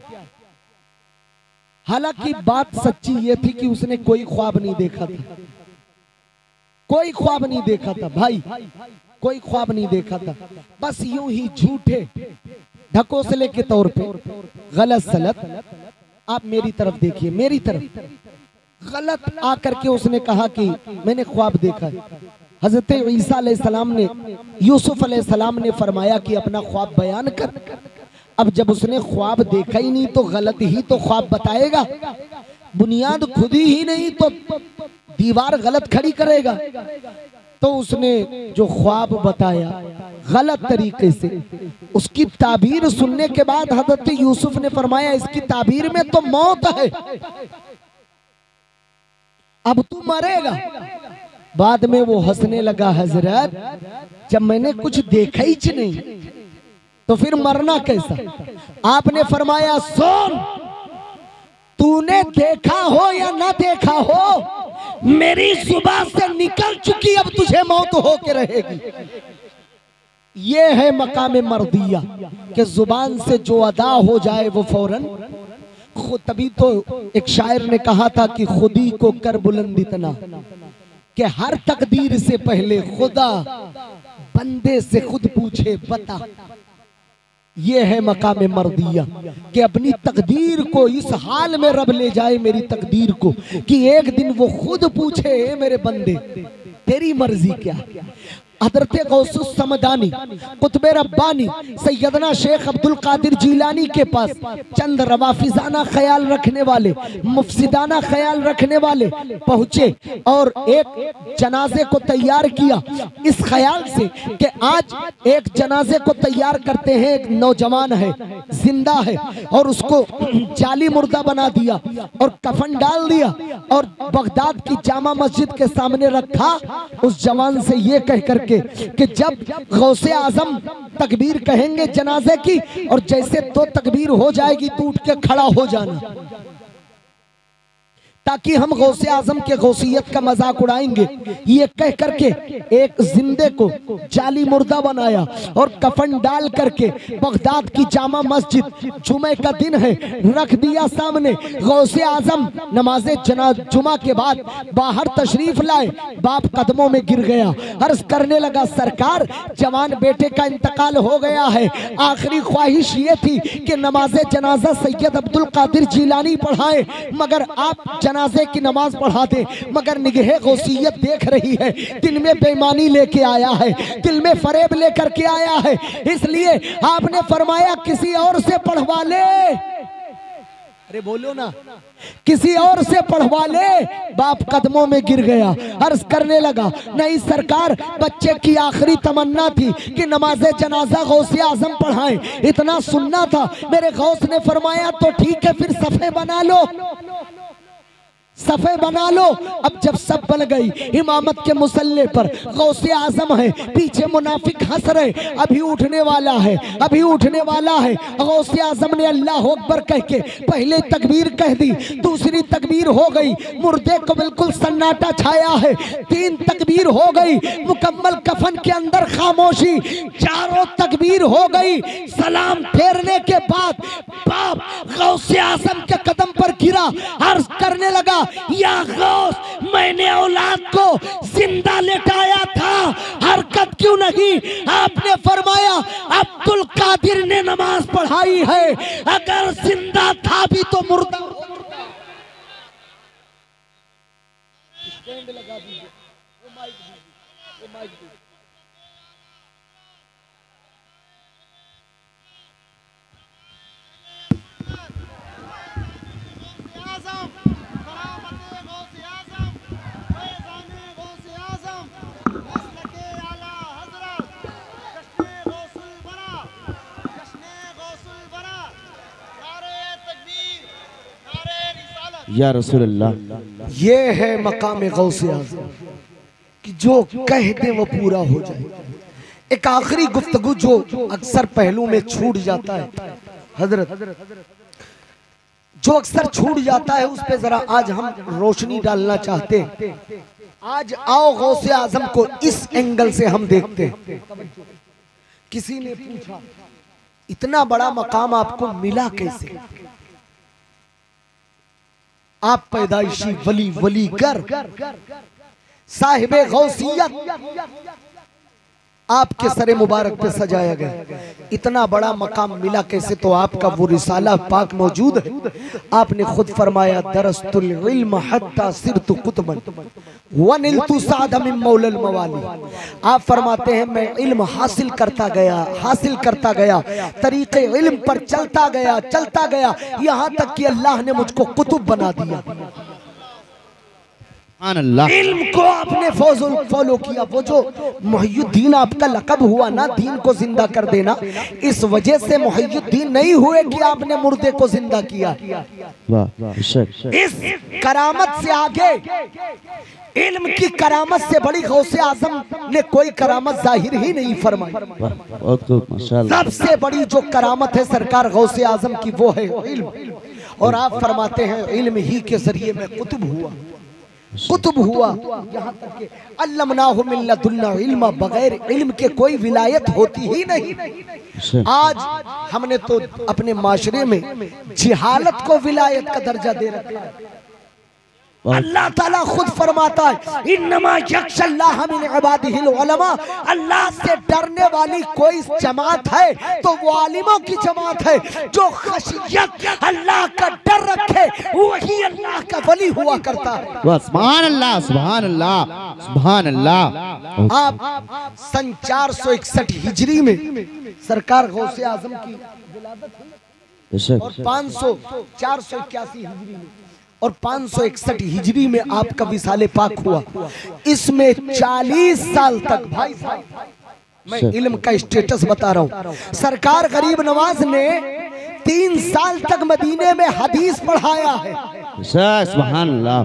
हालांकि बात सच्ची ये थी कि उसने कोई ख्वाब नहीं देखा था, कोई ख्वाब नहीं देखा था भाई, कोई ख्वाब नहीं देखा था। बस यूं ही झूठे ढकोसले के तौर पे गलत सलत, आप मेरी तरफ देखिए, मेरी तरफ गलत आकर के उसने कहा कि मैंने ख्वाब देखा है। हजरत ईसा अलैहिस्सलाम ने, यूसुफ अलैहिस्सलाम ने फरमाया कि अपना ख्वाब बयान कर। अब जब उसने ख्वाब देखा ही नहीं तो गलत ही तो ख्वाब बताएगा, बुनियाद खुद ही नहीं तो दीवार गलत खड़ी करेगा। तो उसने जो ख्वाब बताया गलत तरीके से, उसकी ताबीर सुनने के बाद हजरत यूसुफ ने फरमाया इसकी ताबीर में तो मौत है, अब तू मरेगा। बाद में वो हंसने लगा, हजरत जब मैंने कुछ देखा ही नहीं तो फिर मरना कैसा? आपने फरमाया सुन, तूने देखा हो या ना देखा हो, मेरी जुबान से निकल चुकी, अब तुझे मौत हो के रहेगी। ये है मकाम मर्दिया कि जुबान से जो अदा हो जाए वो फौरन खुद। तभी तो एक शायर ने कहा था कि खुदी को कर बुलंद इतना कि हर तकदीर से पहले खुदा बंदे से खुद पूछे बता। ये है मकाम मर्दिया कि अपनी तकदीर को इस हाल में रब ले जाए, मेरी तकदीर को, कि एक दिन वो खुद पूछे मेरे बंदे तेरी मर्जी क्या। हज़रत गौसुस समदानी कुतुबे रब्बानी सैयदना शेख अब्दुल कादिर जीलानी के पास चंद रवाफिजाना ख्याल रखने वाले, मुफसिदाना ख्याल रखने वाले पहुंचे और एक जनाजे को तैयार किया इस ख्याल से कि आज एक जनाजे को तैयार करते हैं, एक नौजवान है जिंदा है और उसको जाली मुर्दा बना दिया और कफन डाल दिया और बगदाद की जामा मस्जिद के सामने रखा। उस जवान से ये कह करके कि जब गौसे आजम तकबीर कहेंगे जनाजे की और जैसे तो तकबीर हो जाएगी तो उठ के खड़ा हो जाना, ताकि हम गौसे आजम के गौसियत का मजाक उड़ाएंगे। ये कह करके एक जिंदे को जाली मुर्दा बनाया और कफन डाल करके बगदाद की जामा मस्जिद, जुमे का दिन है, रख दिया सामने। गौसे आजम नमाजे जुमा के बाद बाहर तशरीफ लाए, बाप कदमों में गिर गया, अर्ज करने लगा सरकार जवान बेटे का इंतकाल हो गया है, आखिरी ख्वाहिश ये थी कि नमाजे जनाजा सैयद अब्दुल कादिर जीलानी पढ़ाए, मगर आप जनाजे की नमाज पढ़ा दे, मगर निगहे गौसियत देख रही है, दिल में बेईमानी लेके आया है, दिल में फरेब लेकर के आया है, इसलिए आपने फरमाया किसी और से पढ़वा ले। अरे बोलो ना, किसी और से पढ़वा ले। बाप कदमों में गिर गया, अर्ज करने लगा नहीं सरकार, बच्चे की आखिरी तमन्ना थी कि नमाजे जनाजा गौसे आजम पढ़ाएं, इतना सुनना था। मेरे गौस ने फरमाया तो ठीक है फिर सफे बना लो, सफे बना लो। अब जब सब बन गई, इमामत के मुसल्ले पर गौसे आजम है, पीछे मुनाफिक हंस रहे, अभी उठने वाला है, अभी उठने वाला है। गौसे आजम ने अल्लाह अकबर कह के पहले तकबीर कह दी, दूसरी तकबीर हो गई, मुर्दे को बिल्कुल सन्नाटा छाया है, तीन तकबीर हो गई, मुकम्मल कफन के अंदर खामोशी, चारों तकबीर हो गई। सलाम फेरने के बाद बाप गौसे आजम के कदम पर गिरा, अर्ज करने लगा या गौस, मैंने औलाद को जिंदा लेटाया था, हरकत क्यों नहीं? आपने फरमाया अब्दुल कादिर ने नमाज पढ़ाई है, अगर जिंदा था भी तो मुर्दा। स्टैंड लगा दीजिए, वो माइक दीजिए, वो माइक दीजिए। या रसूल अल्लाह। ये है मकाम गौसे आज़म कि जो कह दे वो पूरा हो जाए। एक आखिरी गुफ्तगू जो अक्सर पहलू में छूट जाता है हजरत, जो अक्सर छूट जाता है उस पे जरा आज हम रोशनी डालना चाहते हैं। आज आओ गौसे आजम को इस एंगल से हम देखते हैं। किसी ने पूछा इतना बड़ा मकाम आपको मिला कैसे? आप पैदाइशी वली वली कर साहिबे गौसियत आपके सरे मुबारक पे सजाया गया। इतना बड़ा मकाम मिला कैसे? तो आपका वो रिसाला पाक मौजूद है। आपने खुद फरमाया दरस्तुल इल्म हत्ता सिरतु कुतबन व निलतु साद मिन मौलल मवाली। आप फरमाते हैं मैं इल्म हासिल करता गया, तरीके इल्म पर चलता गया, यहाँ तक कि अल्लाह ने मुझको कुतुब बना दिया। इल्म को आपने फॉलो किया। वो जो मुहियुद्दीन आपका लकब हुआ ना, दीन को जिंदा कर देना, इस वजह से मुहियुद्दीन नहीं हुए कि आपने मुर्दे को जिंदा किया। इस करामत से आगे, इल्म की करामत से बड़ी गौसे आजम ने कोई करामत जाहिर ही नहीं फरमाई। सबसे बड़ी जो करामत है सरकार गौसे आजम की वो है इल्म। और आप फरमाते हैं इल्म ही के जरिए में कुतुब हुआ, यहाँ तक के अल्लमनाहु मिन लदुन्ना इल्मा, बगैर इल्म के कोई विलायत होती ही नहीं। आज हमने तो अपने माशरे में जिहालत को विलायत का दर्जा दे रखा है। अल्लाह ताला खुद फरमाता है इन्नमा यख्शल्लाह मिन इबादिहिल उलमा, अल्लाह से डरने वाली कोई जमात है तो वो आलिमों की जमात है। जो खशियत अल्लाह का डर रखे वही अल्लाह का वली हुआ करता है। सुभान अल्लाह, सुभान अल्लाह, सुभान अल्लाह। आप सन 461 हिजरी में सरकार गौसे आजम की विलादत हुई और 481 हिजरी में और 561 हिजरी में आपका विसाले पाक हुआ। इसमें 40 साल तक, भाई साहब मैं इल्म का स्टेटस बता रहा हूँ, सरकार गरीब नवाज ने 3 साल तक मदीने में हदीस पढ़ाया है। सुभान अल्लाह।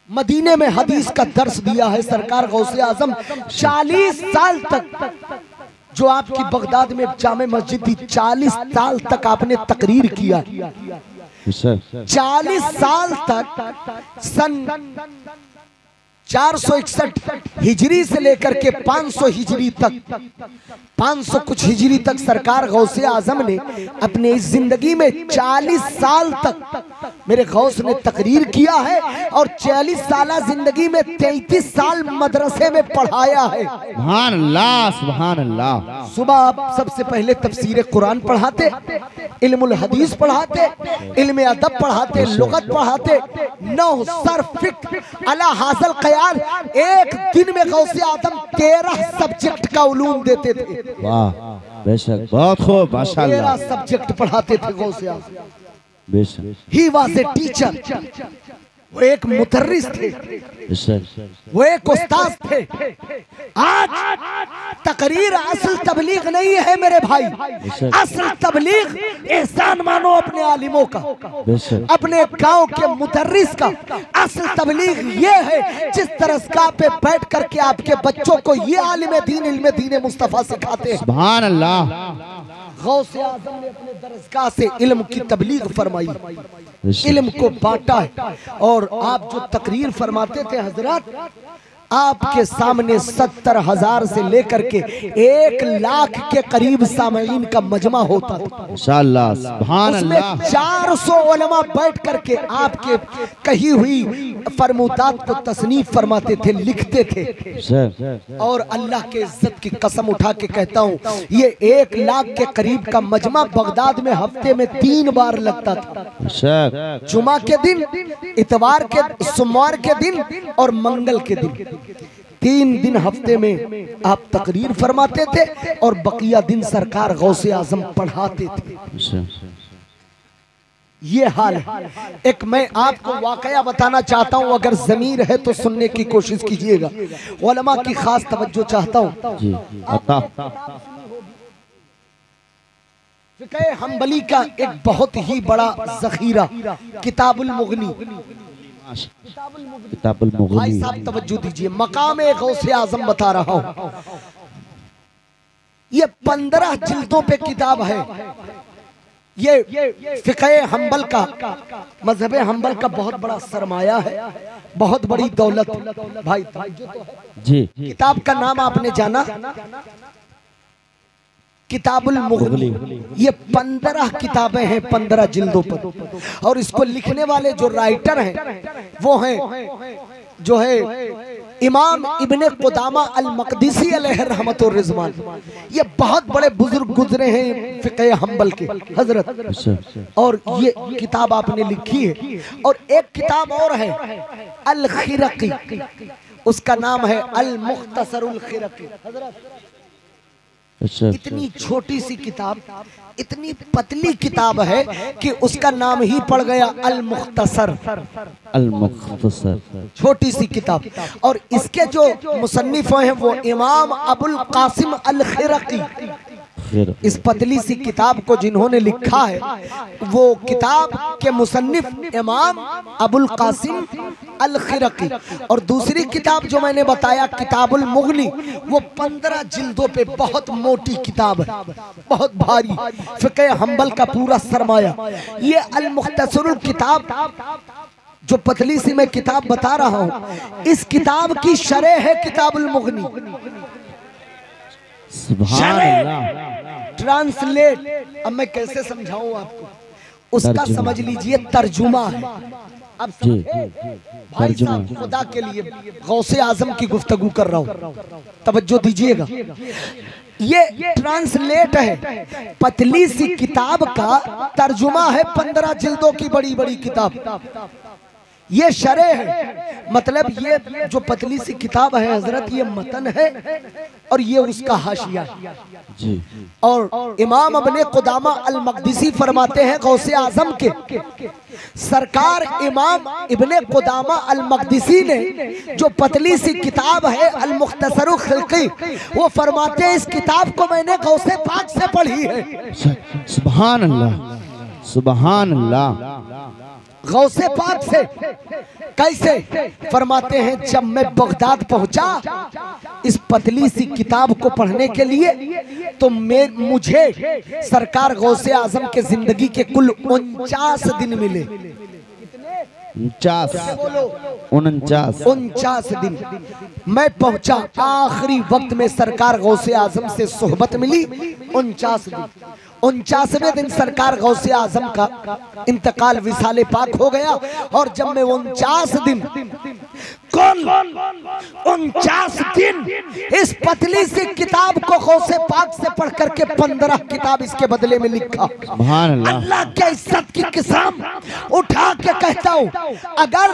मदीने में हदीस का दर्स दिया है सरकार गौसे आजम 40 साल तक। जो आपकी बगदाद में जामे मस्जिद थी, 40 साल तक आपने तकरीर किया। 40 साल तक सन 461 हिजरी से लेकर के 500 हिजरी तक, 500 कुछ हिजरी तक सरकार गौसे आजम ने अपने इस जिंदगी में 40 साल तक मेरे गौस ने तकरीर किया है और 40 साल जिंदगी में 33 साल मदरसे में पढ़ाया है। सुभान अल्लाह, सुभान अल्लाह। सुबह आप सबसे पहले तफसीर कुरान पढ़ाते, इल्मुल हदीस पढ़ाते, इल्म अदब पढ़ाते, लुगत पढ़ाते, नहव, सर्फ, फिक्र, अला हासिल क़याल। एक दिन में गौसे आजम 13 सब्जेक्ट का उलूम देते थे। वाह, बेशक, बहुत खूब, माशाअल्लाह। 13 सब्जेक्ट पढ़ाते थे गौसे आजम। बेशक। ही वाज ए टीचर, वो एक मुदर्रिस थे, वो एक उस्ताद थे। आज तकरीर असल तबलीग नहीं है मेरे भाई, असल तबलीग एहसान मानो अपने आलिमों का, अपने गांव के मुदर्रिस का। असल तबलीग ये है जिस दरसगाह पे बैठ करके आपके बच्चों को ये आलिम दीन इल्म दीन मुस्तफा सिखाते हैं। सुभान अल्लाह। गौसे आजम ने अपने दरसगाह से इल्म की तबलीग फरमाई, इल्म को बांटा है। और आप जो तकरीर फरमाते थे हजरत, आपके सामने 70,000 से लेकर के 1 लाख के करीब सामईन का मजमा होता था। इंशाअल्लाह, सुभान अल्लाह। 400 उलमा बैठ करके आपके कही हुई फरमूदात को तसनीफ फरमाते थे, लिखते थे। और अल्लाह के इज्जत की कसम उठा के कहता हूँ, ये 1 लाख के करीब का मजमा बगदाद में हफ्ते में 3 बार लगता था। जुमा के दिन, इतवार के, सोमवार के दिन और मंगल के दिन। 3 दिन हफ्ते में आप तकरीर फरमाते थे और बकिया दिन सरकार गौसे आजम पढ़ाते थे। ये हाल है। एक मैं आपको वाकया बताना चाहता हूँ, अगर ज़मीर है तो सुनने की कोशिश कीजिएगा। उलमा की खास तवज्जो चाहता हूँ। फिक़े हम्बली का एक बहुत ही बड़ा ज़ख़ीरा किताबुल मुग़नी। किताबुल मुग़नी। भाई साहब तवज्जो दीजिए, मकाम गौसे आज़म बता रहा हूँ। ये 15 जिल्दों पे किताब है। ये फिक़े हम्बल का, मजहब हम्बल का बहुत बड़ा सरमाया है, बहुत बड़ी दौलत। भाई जी, किताब का नाम आपने जाना, किताबुल मुग़नी। ये 15 किताबें हैं, 15 जिल्दों पर। और इसको लिखने वाले जो राइटर हैं वो हैं जो है इमाम इब्ने कुदामा अल मक़दिसी अलैहि रहमतुर रिज़वान। ये बहुत बड़े बुजुर्ग गुजरे हैं फिक़े हम्बल के हजरत। और ये किताब आपने लिखी है। और एक किताब और है अल खिरक़ी, उसका नाम है अल मुख्तसरुल खिरक़ी। इतनी छोटी सी किताब, इतनी पतली किताब है कि उसका नाम ही पड़ गया अल मुख्तसर। अल मुख्तसर, छोटी सी किताब। और इसके जो मुसन्निफ हैं वो इमाम अबुल कासिम अल खिरक़ी। इस पतली सी किताब को जिन्होंने लिखा है वो किताब के मुसन्निफ इमाम अबुल कासिम अल खिरक़ी। और दूसरी किताब जो मैंने बताया किताबुल मुग़नी, वो 15 जिल्दों पे बहुत मोटी किताब है, बहुत भारी, फिक़े हम्बल का पूरा सरमाया। ये अल मुख्तसरुल किताब जो पतली सी मैं किताब बता रहा हूँ, इस किताब की शरह है किताबुल मुग़नी। सुभान अल्लाह। ट्रांसलेट, अब मैं कैसे समझाऊं आपको, उसका समझ लीजिए तर्जुमा है। अब भाई साहब खुदा के लिए गौसे आजम की गुफ्तगू कर रहा हूँ, तवज्जो दीजिएगा। ये ट्रांसलेट है, पतली सी किताब का तर्जुमा है, 15 जिल्दों की बड़ी बड़ी किताब। ये शरह है, मतलब ये जो पतली सी किताब है हजरत, ये मतन है और ये उसका हाशिया है जी। और इमाम इब्ने कुदामा अल मक़दिसी फरमाते हैं गौसे आजम के सरकार इमाम इब्ने कुदामा अल मक़दिसी ने जो पतली सी किताब है अल मुख्तसरुल खिरक़ी, वो फरमाते हैं इस किताब को मैंने गौसे पाक से पढ़ी है। सुभान अल्लाह, सुभान अल्लाह। गौसे पाक से कैसे? फरमाते हैं जब मैं बगदाद पहुंचा इस पतली सी किताब को पढ़ने के लिए, तो मुझे सरकार गौसे आजम के जिंदगी के कुल 49 दिन मिले। 49 दिन मैं पहुंचा, आखिरी वक्त में सरकार गौसे आजम से सोहबत मिली। 49 दिन, 49वें दिन सरकार गौसे आजम का इंतकाल विसाले पाक हो गया। और जब मैं 49 दिन, कुल 49 दिन इस पतली सी किताब को गौसे पाक से पढ़ करके 15 किताब इसके बदले में लिखा। अल्लाह के इज्जत की कसम उठा के कहता हूँ, अगर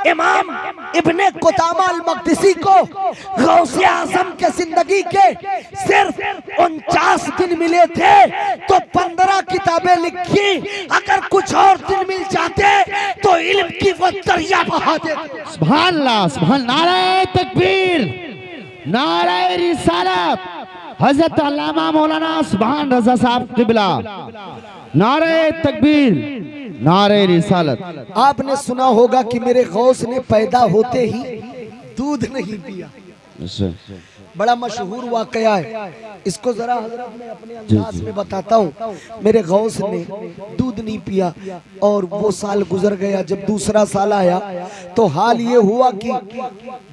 इमाम इब्ने कुदामा अल मक़दिसी को गौसे आजम के जिंदगी के सिर्फ 49 दिन मिले थे तो 15 किताबें लिखी। अगर कुछ और दिन मिल जाते तो इल्म की वो दरिया बहा देते। सुभान अल्लाह, सुभान। नारे तकबीर, नारे रिसालत, हजरत अल्लामा मौलाना सुभान रज़ा साहब क़िबला। नारे तकबीर, नारे रिसालत। आपने सुना होगा कि मेरे गौस ने पैदा होते ही दूध नहीं पिया, बड़ा मशहूर वाकया है। इसको जरा हजरत मैं अपने अंदाज में बताता हूँ। मेरे गौस ने दूध नहीं पिया और वो साल गुजर गया। जब दूसरा साल आया तो हाल ये हुआ कि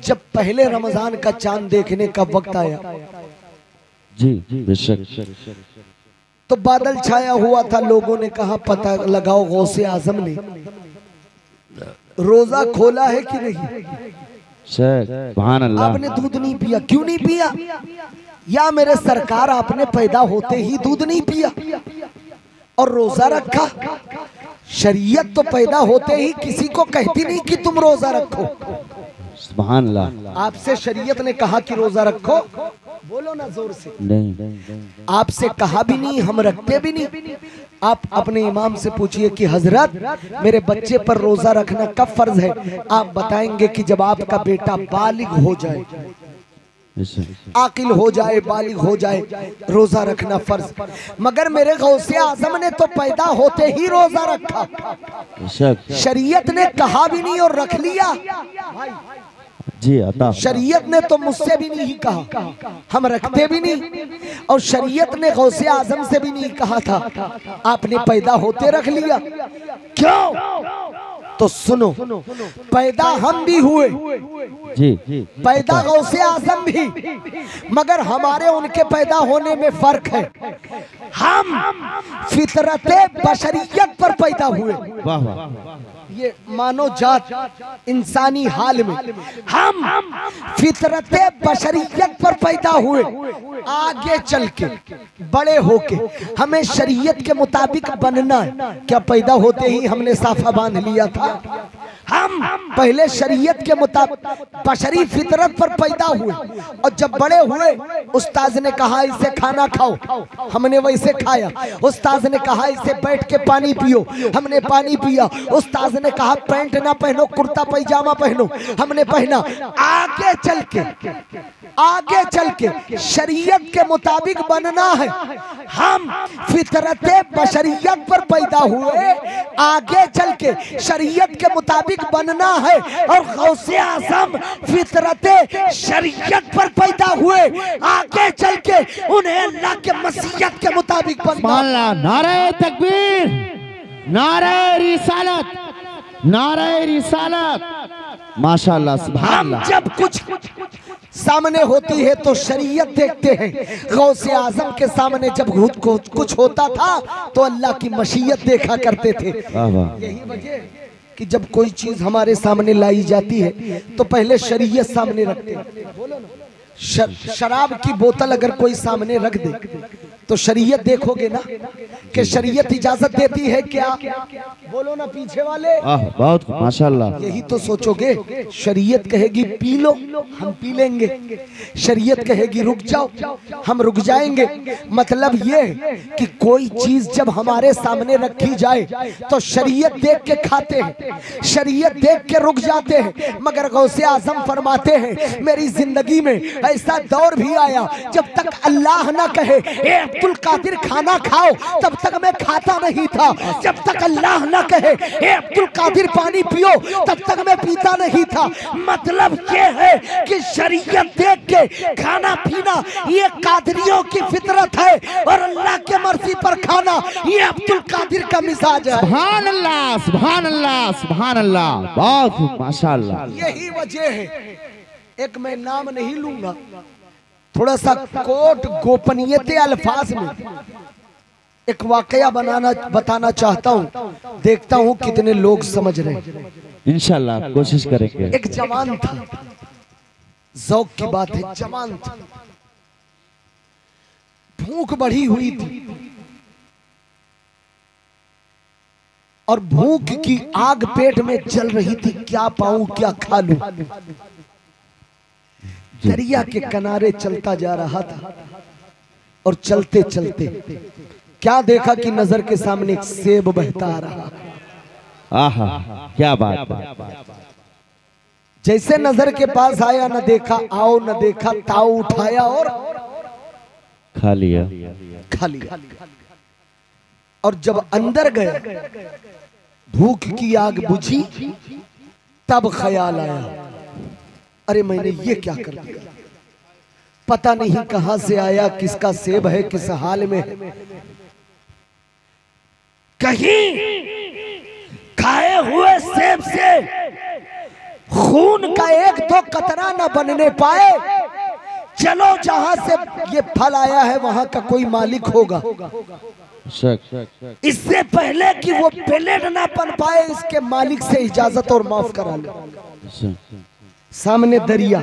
जब पहले रमजान का चांद देखने का वक्त आया जी, बेशक, तो बादल छाया हुआ था। लोगों ने कहा पता लगाओ गौसे आजम ने रोजा खोला है कि नहीं। सुभान अल्लाह। आपने दूध नहीं पिया, क्यों नहीं पिया? या मेरे सरकार आपने पैदा होते ही दूध नहीं पिया और रोजा रखा। शरीयत तो पैदा होते ही किसी को कहती नहीं कि तुम रोजा रखो। सुभान अल्लाह। आपसे शरीयत ने कहा कि रोजा रखो, बोलो ना जोर से। नहीं, आपसे कहा भी नहीं, हम रखते भी नहीं। आप अपने इमाम से पूछिए कि हजरत मेरे बच्चे पर रोजा रखना कब फर्ज है। आप बताएंगे कि जब आपका बेटा बालिग हो जाए। आकिल हो जाए, बालिग हो जाए, रोजा रखना फर्ज। मगर मेरे गौसे आजम ने तो पैदा होते ही रोजा रखा, शरीयत ने कहा भी नहीं और रख लिया। जी अता शरीयत ने तो मुझसे भी नहीं कहा, हम रखते भी नहीं, और शरीयत ने गौसे आजम से भी नहीं कहा था, आपने पैदा होते रख लिया। क्यों? तो सुनो, पैदा हम भी हुए, जी पैदा गौसे आजम भी, मगर हमारे उनके पैदा होने में फर्क है। हम फितरते बशरियत पर पैदा हुए, वाह वाह, ये मानो जात इंसानी हाल में हम फितरते बशरियत पर पैदा हुए। आगे चल के बड़े होके हमें शरीयत के मुताबिक बनना है। क्या पैदा होते ही हमने साफा बांध लिया था? हम पहले शरीयत के मुताबिक बशरी फितरत पर पैदा हुए, और जब बड़े हुए उस्ताद ने कहा इसे खाना खाओ, हमने वैसे खाया। उस्ताद ने कहा इसे बैठ के पानी पियो, हमने पानी पिया। उस्ताद ने कहा पैंट ना पहनो, कुर्ता पैजामा पहनो, हमने पहना। आगे चल के शरीयत के मुताबिक बनना है। हम फितरते बशरियत पर पैदा हुए, आगे चल के शरीयत के मुताबिक बनना है। और गौसे आज़म फितरते शरीयत पर पैदा हुए, आगे चल के उन्हें अल्लाह के मसीहत के मुताबिक बनना। नारे तकबीर, नारे रिसालत, नारे रिसालत, माशाअल्लाह सुभान अल्लाह। जब कुछ सामने होती है तो शरीयत देखते हैं। गौसे आजम के सामने जब कुछ होता था तो अल्लाह की मशीयत देखा करते थे। यही वजह कि जब कोई चीज हमारे सामने लाई जाती है तो पहले शरीयत सामने रखते हैं। शराब की बोतल अगर कोई सामने रख दे तो शरीयत देखोगे ना कि शरीयत इजाजत देती है क्या? बोलो ना पीछे वाले। बहुत माशाल्लाह। यही तो सोचोगे, शरीयत कहेगी पी लो, हम पी लेंगे। शरीयत कहेगी रुक जाओ, हम रुक जाएंगे। मतलब ये कि कोई चीज जब हमारे सामने रखी जाए तो शरीयत देख के खाते हैं, शरीयत देख के रुक जाते हैं। मगर गौसे आजम फरमाते हैं मेरी जिंदगी में ऐसा दौर भी आया जब तक अल्लाह ना कहे ए अब्दुल कादिर खाना खाओ, तब तक मैं खाता नहीं था। जब तक अल्लाह ना कहे ए अब्दुल कादिर पानी पियो, तब तक मैं पीता नहीं था। मतलब ये है कि शरीयत देख के खाना पीना ये कादरियों की फितरत है, और अल्लाह के मर्जी पर खाना ये अब्दुल कादिर का मिजाज है। सुभान अल्लाह, सुभान अल्लाह, सुभान अल्लाह, बहुत माशाअल्लाह। यही वजह है, एक मैं नाम नहीं लूंगा, थोड़ा सा कोट गोपनीयते अल्फाज में एक वाकया बताना चाहता हूँ। देखता हूँ कितने लोग समझ रहे हैं। इंशाल्लाह कोशिश करेंगे। एक जवान था, ज़ौक की बात है, जवान था, भूख बढ़ी हुई थी और भूख की आग पेट में जल रही थी। क्या पाऊं, क्या खा लूं? दरिया के किनारे चलता जा रहा था और चलते चलते क्या देखा कि नजर के सामने एक सेब बहता आ रहा। आहा, क्या बात है। जैसे नजर के पास आया, न देखा आओ न देखा ताऊ, उठाया और खा लिया। और जब अंदर गया, भूख की आग बुझी, तब ख्याल आया अरे मैंने ये क्या कर दिया। पता नहीं कहां से आया, किसका सेब है, किस हाल में है। कहीं खाए हुए सेब से खून का एक दो कतरा न बनने पाए। चलो जहां से ये फल आया है वहां का कोई मालिक होगा। इससे पहले कि वो प्लेट ना बन पाए, इसके मालिक से इजाजत और माफ करा लो। सामने दरिया,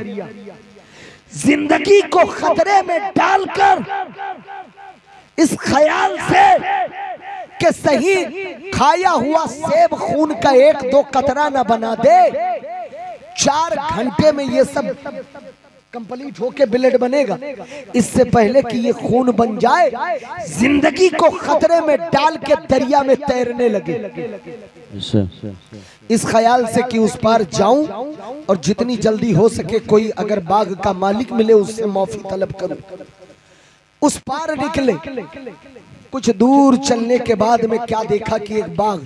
जिंदगी को खतरे में डालकर इस ख्याल से कि सही खाया हुआ सेब खून का एक दो कतरा न बना दे, 4 घंटे में ये सब कंप्लीट होके ब्लड बनेगा। इससे पहले कि ये खून बन जाए, जिंदगी को खतरे में डाल के दरिया में तैरने लगे। इस ख्याल से कि उस पार जाऊं और जितनी जल्दी हो सके कोई अगर बाग का मालिक मिले उससे माफी तलब करूं। उस पार निकले, कुछ दूर चलने के बाद में क्या देखा कि एक बाग,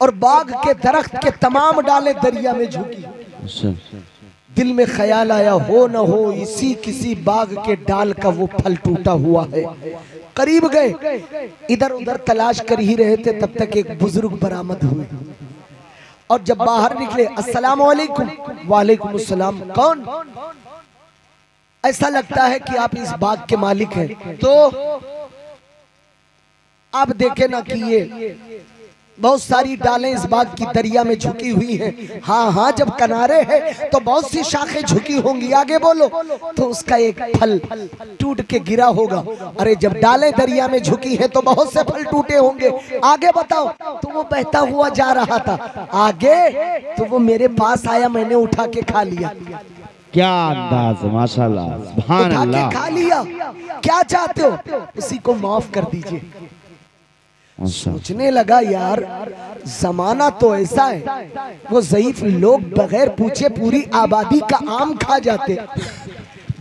और बाग के दरख्त के तमाम डालें दरिया में झुकी। दिल में ख्याल आया हो न हो इसी किसी बाग के डाल का वो फल टूटा हुआ है। करीब गए, इधर उधर तलाश कर ही रहे थे, तब तक एक बुजुर्ग बरामद हुए और जब बाहर निकले, अस्सलाम वालेकुम। वालेकुम अस्सलाम। कौन? ऐसा लगता है कि आप इस बाग के मालिक हैं। तो आप देखे ना कि ये बहुत सारी डालें इस बाग की दरिया में झुकी हुई हैं। हाँ हाँ, जब किनारे है तो बहुत सी शाखें झुकी होंगी, आगे बोलो, तो उसका एक फल टूट के गिरा होगा। अरे जब डालें दरिया में झुकी हैं तो बहुत से फल टूटे होंगे, आगे बताओ। तो वो बहता हुआ जा रहा था, आगे तो वो मेरे पास आया, मैंने उठा के खा लिया। क्या अंदाज, माशाल्लाह, सुभान उठा अल्लाह। के खा लिया। क्या चाहते हो? उसी को माफ कर दीजिए। सोचने लगा यार, जमाना तो ऐसा है, वो ज़ईफ लोग बगैर पूछे पूरी आबादी का आम खा जाते,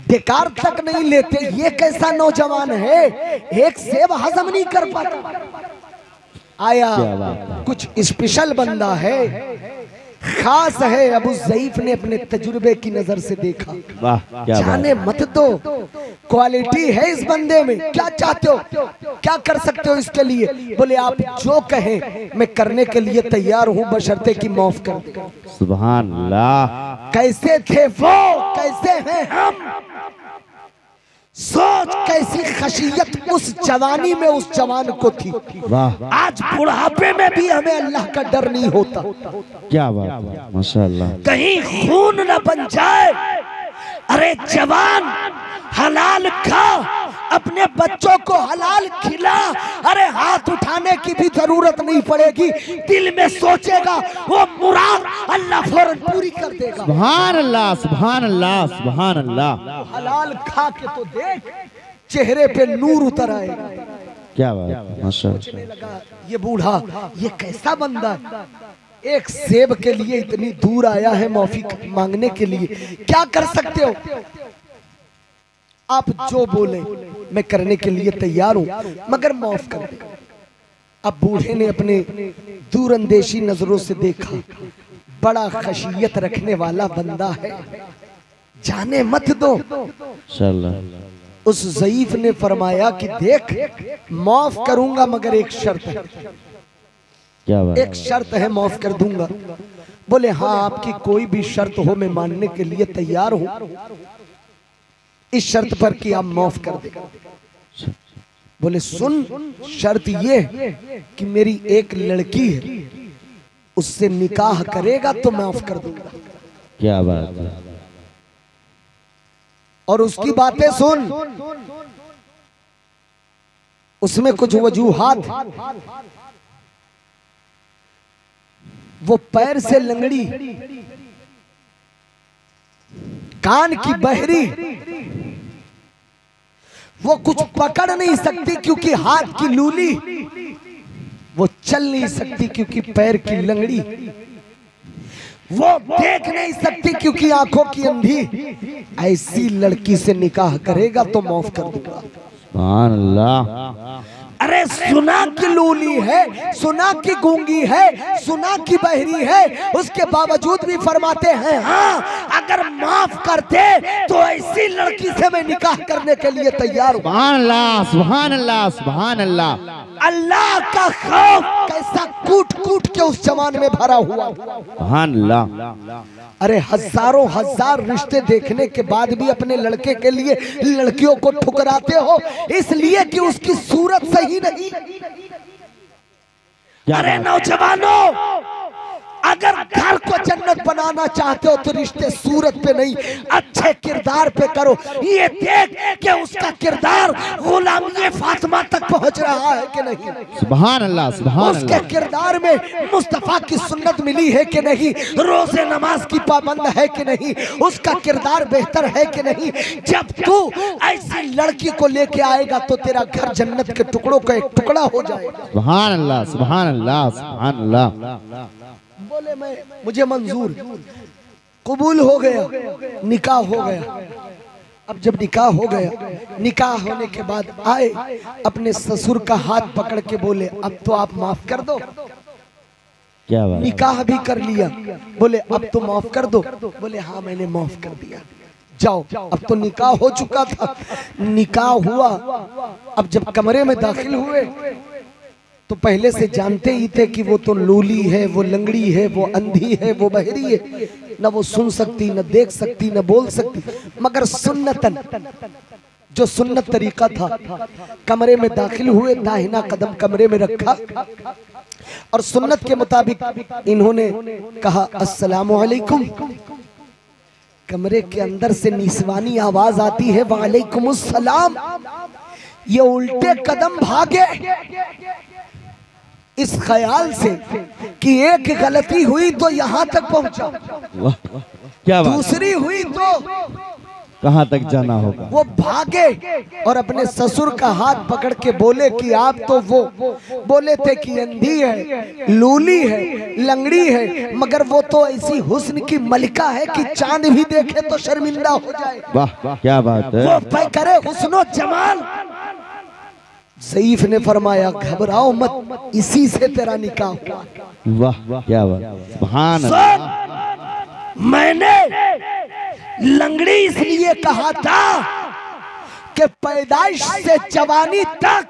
बेकार तक नहीं लेते। ये कैसा नौजवान है, एक सेब हजम नहीं कर पाता। आया कुछ स्पेशल बंदा है, खास है। अबू ज़ईफ ने अपने तजुर्बे की नजर से देखा, वाह, क्या जाने मत दो, क्वालिटी है इस बंदे में। क्या चाहते हो, क्या कर सकते हो इसके लिए? बोले आप जो कहें मैं करने के लिए तैयार हूं, बशर्ते कि माफ कर दे। सुभान अल्लाह। कैसे थे वो, कैसे हैं हम? सोच कैसी खशियत उस जवानी में उस जवान को थी। वाह, आज बुढ़ापे में भी हमें अल्लाह का डर नहीं होता। क्या बात है, माशाल्लाह। कहीं खून न बन जाए। अरे जवान, हलाल खा, अपने बच्चों को हलाल खिला। अरे हाथ उठाने की भी जरूरत नहीं पड़ेगी, दिल में सोचेगा वो मुराद, अल्लाह फौरन पूरी कर देगा। सुभान अल्लाह, सुभान अल्लाह, सुभान अल्लाह। हलाल खा के तो देख, चेहरे पे नूर उतर आएगा। क्या बात है, माशाल्लाह। लगा ये बूढ़ा, ये कैसा बंदा है, एक सेब के लिए इतनी दूर आया है माफी मांगने के लिए। क्या कर सकते हो? आप जो बोले मैं करने के लिए तैयार हूं, मगर माफ कर दे। अब बूढ़े ने अपने दूरंदेशी नजरों से देखा, बड़ा खशियत रखने वाला बंदा है, जाने मत दो। उस ज़ईफ ने फरमाया कि देख, माफ करूंगा मगर एक शर्त है। क्या बात? एक शर्त है, माफ कर दूंगा। बोले हाँ, आपकी कोई भी शर्त हो मैं मानने के लिए तैयार हूं, इस शर्त पर कि आप माफ कर दे। बोले सुन, शर्त ये कि मेरी एक लड़की है, उससे निकाह करेगा तो माफ कर दूंगा। क्या बात है। और उसकी बातें सुन, उसमें कुछ वजूहात, वो पैर से लंगड़ी, कान की बहरी, वो कुछ पकड़ नहीं सकती क्योंकि हाथ की लूली, वो चल नहीं सकती क्योंकि पैर की लंगड़ी, वो देख नहीं सकती क्योंकि आंखों की अंधी। ऐसी लड़की से निकाह करेगा तो माफ कर दूंगा। सुभान अल्लाह। अरे सुना की लूली है, सुना की गूंगी है, सुना की बहरी है, उसके बावजूद भी फरमाते हैं हाँ, अगर माफ करते तो ऐसी लड़की से मैं निकाह करने के लिए तैयार हूं। सुभान अल्लाह, सुभान अल्लाह, सुभान अल्लाह। अल्लाह का खौफ कैसा कूट कूट के उस जवान में भरा हुआ। सुभान अल्लाह। अरे हजारों हजार रिश्ते देखने के बाद भी अपने लड़के के लिए लड़कियों को ठुकराते हो, इसलिए कि उसकी सूरत सही नहीं। अरे नौजवानों, अगर घर को जन्नत बना बनाना चाहते हो तो रिश्ते सूरत पे नहीं अच्छे किरदार पे करो। ये देख कि उसका किरदार गुलामी फातिमा तक पहुंच रहा है कि नहीं, सुभान अल्लाह, सुभान उसके अल्लाह। किरदार में मुस्तफा की सुन्नत मिली है कि नहीं, रोजे नमाज की पाबंद है कि नहीं, उसका किरदार बेहतर है कि नहीं। जब तू ऐसी लड़की को लेके आएगा तो तेरा घर जन्नत के टुकड़ों का एक टुकड़ा हो जाएगा। सुभान अल्लाह, सुभान अल्लाह, सुभान अल्लाह। बोले मैं मुझे मंजूर, कबूल हो गया, निकाह हो गया। अब जब निकाह हो गया, निकाह होने के बाद आए अपने ससुर का हाथ पकड़ के बोले अब तो आप माफ कर दो। क्या बात, निकाह भी कर लिया, बोले अब तो माफ कर दो। बोले हाँ मैंने माफ कर दिया, जाओ। अब तो निकाह हो चुका था, निकाह हुआ। अब जब कमरे में दाखिल हुए तो पहले से जानते ही थे कि वो तो लूली है, वो लंगड़ी है, वो अंधी है, वो बहरी है, न वो सुन सकती, न देख सकती, न बोल सकती। मगर सुन्नतन, जो सुन्नत तरीका था, कमरे में दाखिल हुए, दाहिना कदम कमरे में रखा और सुन्नत के मुताबिक इन्होंने कहा अस्सलामु अलैकुम। कमरे के अंदर से निस्वानी आवाज आती है वालेकुमुस्सलाम। ये उल्टे कदम भागे इस ख्याल से कि एक गलती हुई तो यहाँ तक पहुंचा, वाह, क्या बात, दूसरी हुई तो कहाँ तक जाना होगा। वो भागे और अपने ससुर का हाथ पकड़ के बोले कि आप तो वो बोले थे कि अंधी है, लूली है, लंगड़ी है, मगर वो तो ऐसी हुस्न की मलिका है कि चांद भी देखे तो शर्मिंदा हो जाए। वाह, क्या बात है। वो पे करे हुस्नो जमाल। ज़ईफ ने फरमाया घबराओ मत, इसी से तेरा निकाह हुआ। वाह, क्या बात, सुभान अल्लाह। मैंने लंगड़ी इसलिए कहा था कि पैदाइश से जवानी तक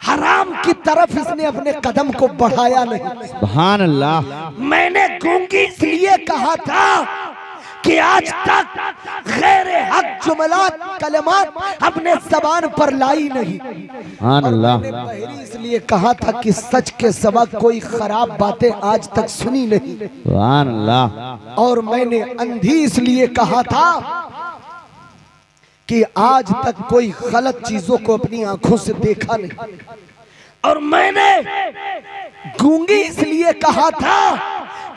हराम की तरफ इसने अपने कदम को बढ़ाया नहीं। सुभान अल्लाह। मैंने गूंगी इसलिए कहा था कि आज तक गैर हक जुमलात कलमात अपने जबान पर लाई नहीं। सुभान अल्लाह। मैंने बहरी इसलिए कहा था कि सच के सिवा कोई खराब बातें आज तक सुनी नहीं। सुभान अल्लाह। और मैंने अंधी इसलिए कहा था कि आज तक कोई गलत चीजों को अपनी आंखों से देखा नहीं। और मैंने गूंगी इसलिए कहा था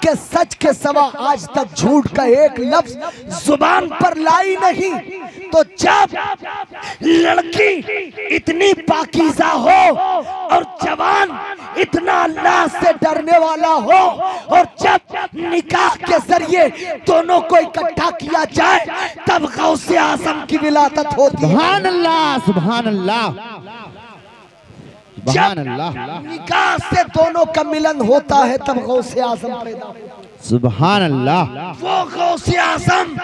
कि सच के सिवा आज तक झूठ का एक लफ्ज जुबान पर लाई नहीं। तो जब लड़की इतनी पाकीज़ा हो और जवान इतना अल्लाह से डरने वाला हो और जब निकाह के जरिए दोनों को इकट्ठा किया जाए तब गौसे आज़म की विलादत होती है। सुभान अल्लाह, सुभान अल्लाह, सुभान अल्लाह। निकाह से दोनों का मिलन होता है तब गौसे आज़म पैदा होता है। सुभान अल्लाह। वो गौसे आज़म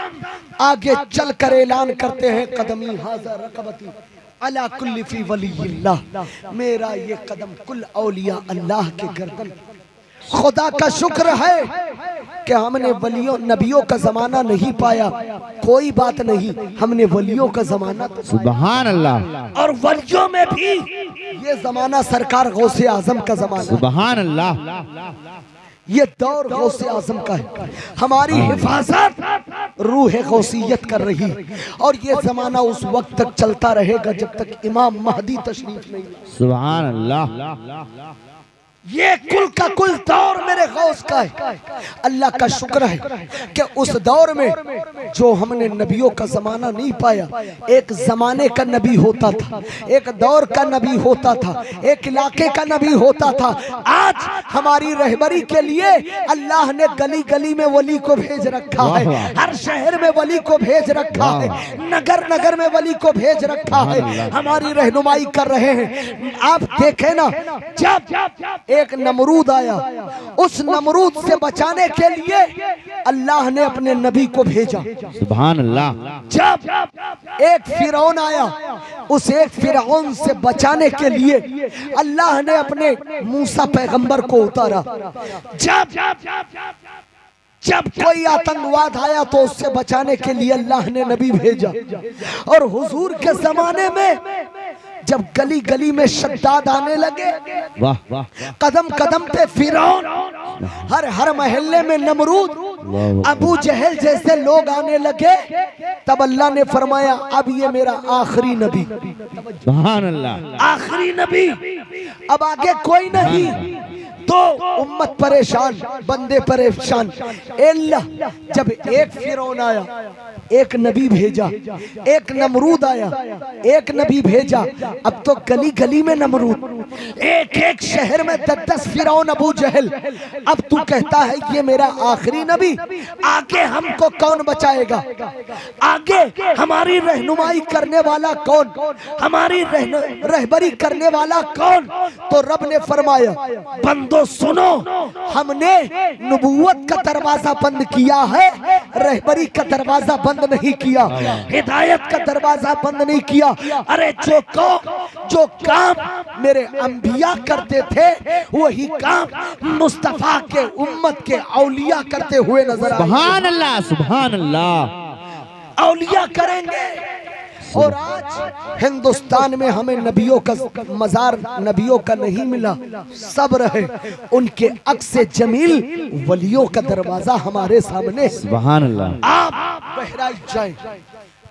आगे चल कर ऐलान करते हैं कदमी हाज़ा रकबती अला कुल्ली फी वलीयिल्लाह। मेरा ये कदम कुल औलिया अल्लाह के गर्दन। खुदा का शुक्र है कि हमने वलियों नबियों का जमाना नहीं पाया, कोई बात नहीं, हमने वलियों का जमाना तो सुभान अल्लाह। और वलियों में भी ये जमाना सरकार गौसे आज़म का जमाना। सुभान अल्लाह। ये दौर गौसे आज़म का है। हमारी हिफाजत रूह गौसियत कर रही है और ये जमाना उस वक्त तक चलता रहेगा जब तक इमाम महदी तशरीफ नहीं लाए। सुभान अल्लाह। ये कुल का कुल दौर मेरे गौस का है। अल्लाह का शुक्र है कि उस दौर में जो हमने नबियों का जमाना नहीं पाया, एक जमाने का नबी होता था, एक दौर का नबी होता था, एक इलाके का नबी होता था। आज हमारी रहबरी के लिए अल्लाह ने गली गली में वली को भेज रखा है, हर शहर में वली को भेज रखा है, नगर नगर में वली को भेज रखा है, हमारी रहनुमाई कर रहे हैं। आप देखें ना, जब एक नमरूद आया, उस नमरूद से बचाने के लिए अल्लाह ने अपने नबी को भेजा। सुभान अल्लाह। जब एक फिरौन आया, उस एक फिरौन से बचाने के लिए अल्लाह ने अपने मूसा पैगंबर को उतारा। जब कोई आतंकवाद आया तो उससे बचाने के लिए अल्लाह ने नबी भेजा। और हुजूर के जमाने में जब गली गली में शद्दाद आने लगे, वाह वाह, कदम कदम पे फिरौन, हर हर महल्ले में नमरूद, अबू जहल जैसे लोग आने लगे, तब अल्लाह ने फरमाया अब ये मेरा आखिरी नबी, सुभान अल्लाह, आखिरी नबी, अब आगे कोई नहीं। तो उम्मत परेशान, बंदे परेशान। अल्लाह जब एक फिरौन आया, एक नबी भेजा, एक नमरूद आया, एक नबी भेजा, अब तो गली गली में नमरूद, एक एक शहर में 10-10 फिरौन अबू जहल। अब तू कहता है ये मेरा आखिरी नबी, आगे हमको कौन बचाएगा? आगे हमारी रहनुमाई करने वाला कौन? हमारी रहबरी करने वाला कौन? तो रब ने फरमाया बंदो सुनो, हमने नबूवत का दरवाजा बंद किया है, रहबरी का दरवाजा बंद नहीं किया, हिदायत का दरवाजा बंद नहीं किया। अरे जो काम मेरे अंबिया करते थे वही काम मुस्तफा के उम्मत के औलिया करते हुए नजर आए। सुभान अल्लाह, सुभान अल्लाह, औलिया करेंगे। और आज हिंदुस्तान में हमें नबियों का मजार नबियों का नहीं मिला, सब रहे उनके अक्स जमील वलियों का दरवाजा हमारे सामने। सुभान अल्लाह। आप बहराइच जाएं,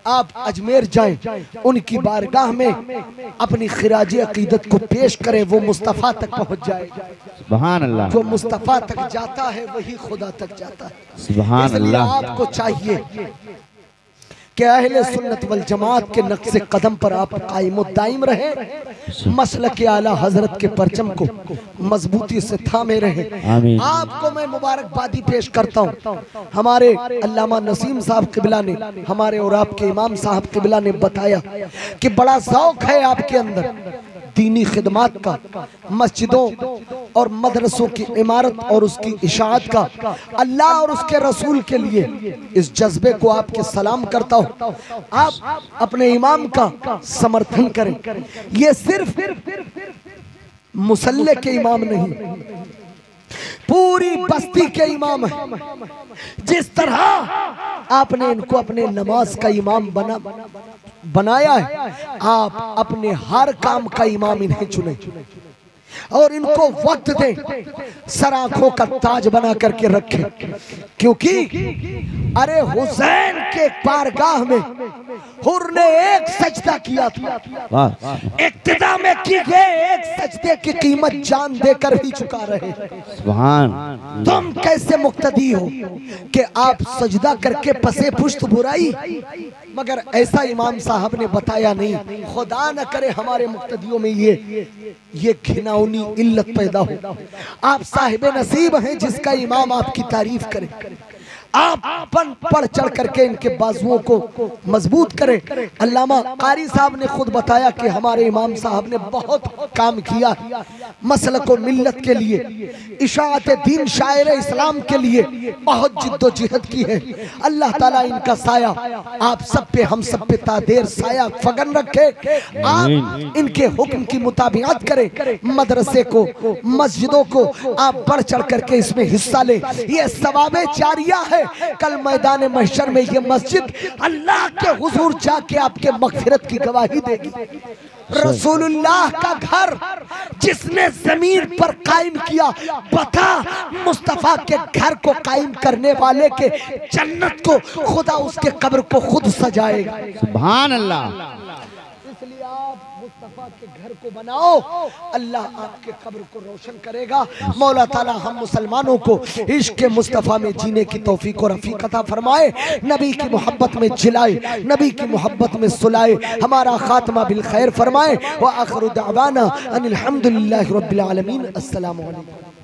आप अजमेर जाएं, उनकी बारगाह में अपनी खिराज अकीदत को पेश करें, वो मुस्तफ़ा तक पहुंच जाएगा। सुभान अल्लाह। जो मुस्तफ़ा तक जाता है वही खुदा तक जाता है। सुभान इसलिए अल्लाह। आपको चाहिए कि अहले सुन्नत वल जमात के नक्शे कदम पर आप कायम दाइम रहे, मसलक आला हजरत के परचम को मजबूती से थामे रहे। आमीन। आपको मैं मुबारकबादी पेश करता हूँ। हमारे अल्लामा नसीम साहब किबला ने, हमारे और आपके इमाम साहब किबला ने बताया कि बड़ा शौक है आपके अंदर दीनी खिदमात का, मस्जिदों और मदरसों की इमारत और उसकी इशाअत का, अल्लाह और उसके रसूल के लिए इस जज्बे को आपके सलाम करता हूँ। आप अपने इमाम का समर्थन करें। ये सिर्फ मुसल्ले के इमाम नहीं, पूरी बस्ती के इमाम है। जिस तरह आपने इनको अपने नमाज का इमाम बनाया है, आप अपने हर काम का इमाम इन्हें चुने और इनको वक्त दें, सर आंखों का ताज बना करके रखें। क्योंकि अरे हुसैन के बारगाह में हुर ने एक सजदा किया था, इब्तिदा में की गए एक सजदे की कीमत जान देकर भी चुका रहे। सुभान। तुम कैसे मुक्तदी हो कि आप सजदा करके पसे पुश्त बुराई, मगर ऐसा इमाम साहब ने बताया नहीं। खुदा न करे हमारे मुक्तदियों में ये घिनौनी इल्लत पैदा हो। आप साहिब नसीब हैं जिसका इमाम आपकी तारीफ करे। आप पढ़ चढ़ करके इनके बाजुओं को मजबूत करें। अल्लामा कारी साहब ने खुद बताया कि हमारे इमाम साहब ने बहुत काम किया है मसलक व मिल्लत के लिए, इशाअत दीन शायर इस्लाम के लिए बहुत जिद्दोजहद की है। अल्लाह ताला इनका साया आप सब पे, हम सब पे तादेर साया फगन रखे। आप इनके हुक्म की मुताबिकत करें, मदरसे को मस्जिदों को आप बढ़ चढ़ करके इसमें हिस्सा लें। ये सवाबे जारिया है। कल मैदान महशर में ये मस्जिद अल्लाह के हुजूर जाके आपके मगफिरत की गवाही देगी। रसूलुल्लाह का घर जिसने जमीन पर कायम किया, बता मुस्तफा के घर को कायम करने वाले के जन्नत को खुदा उसके कब्र को खुद सजाएगा। सुभान अल्लाह। इसलिए आप मुस्तफा के घर को बनाओ, अल्लाह आपके कब्र को रोशन करेगा। मौला ताला हम मुसलमानों को इश्क मुस्तफा में जीने की तौफीक और रफीक अता फरमाए, नबी की मोहब्बत में जिलाए, नबी की मोहब्बत में सुलाए, हमारा खात्मा बिल खैर फरमाए। व आखिरु दावाना अनिल हम्दुलिल्लाहि रब्बिल आलमीन। अस्सलामु अलैकुम।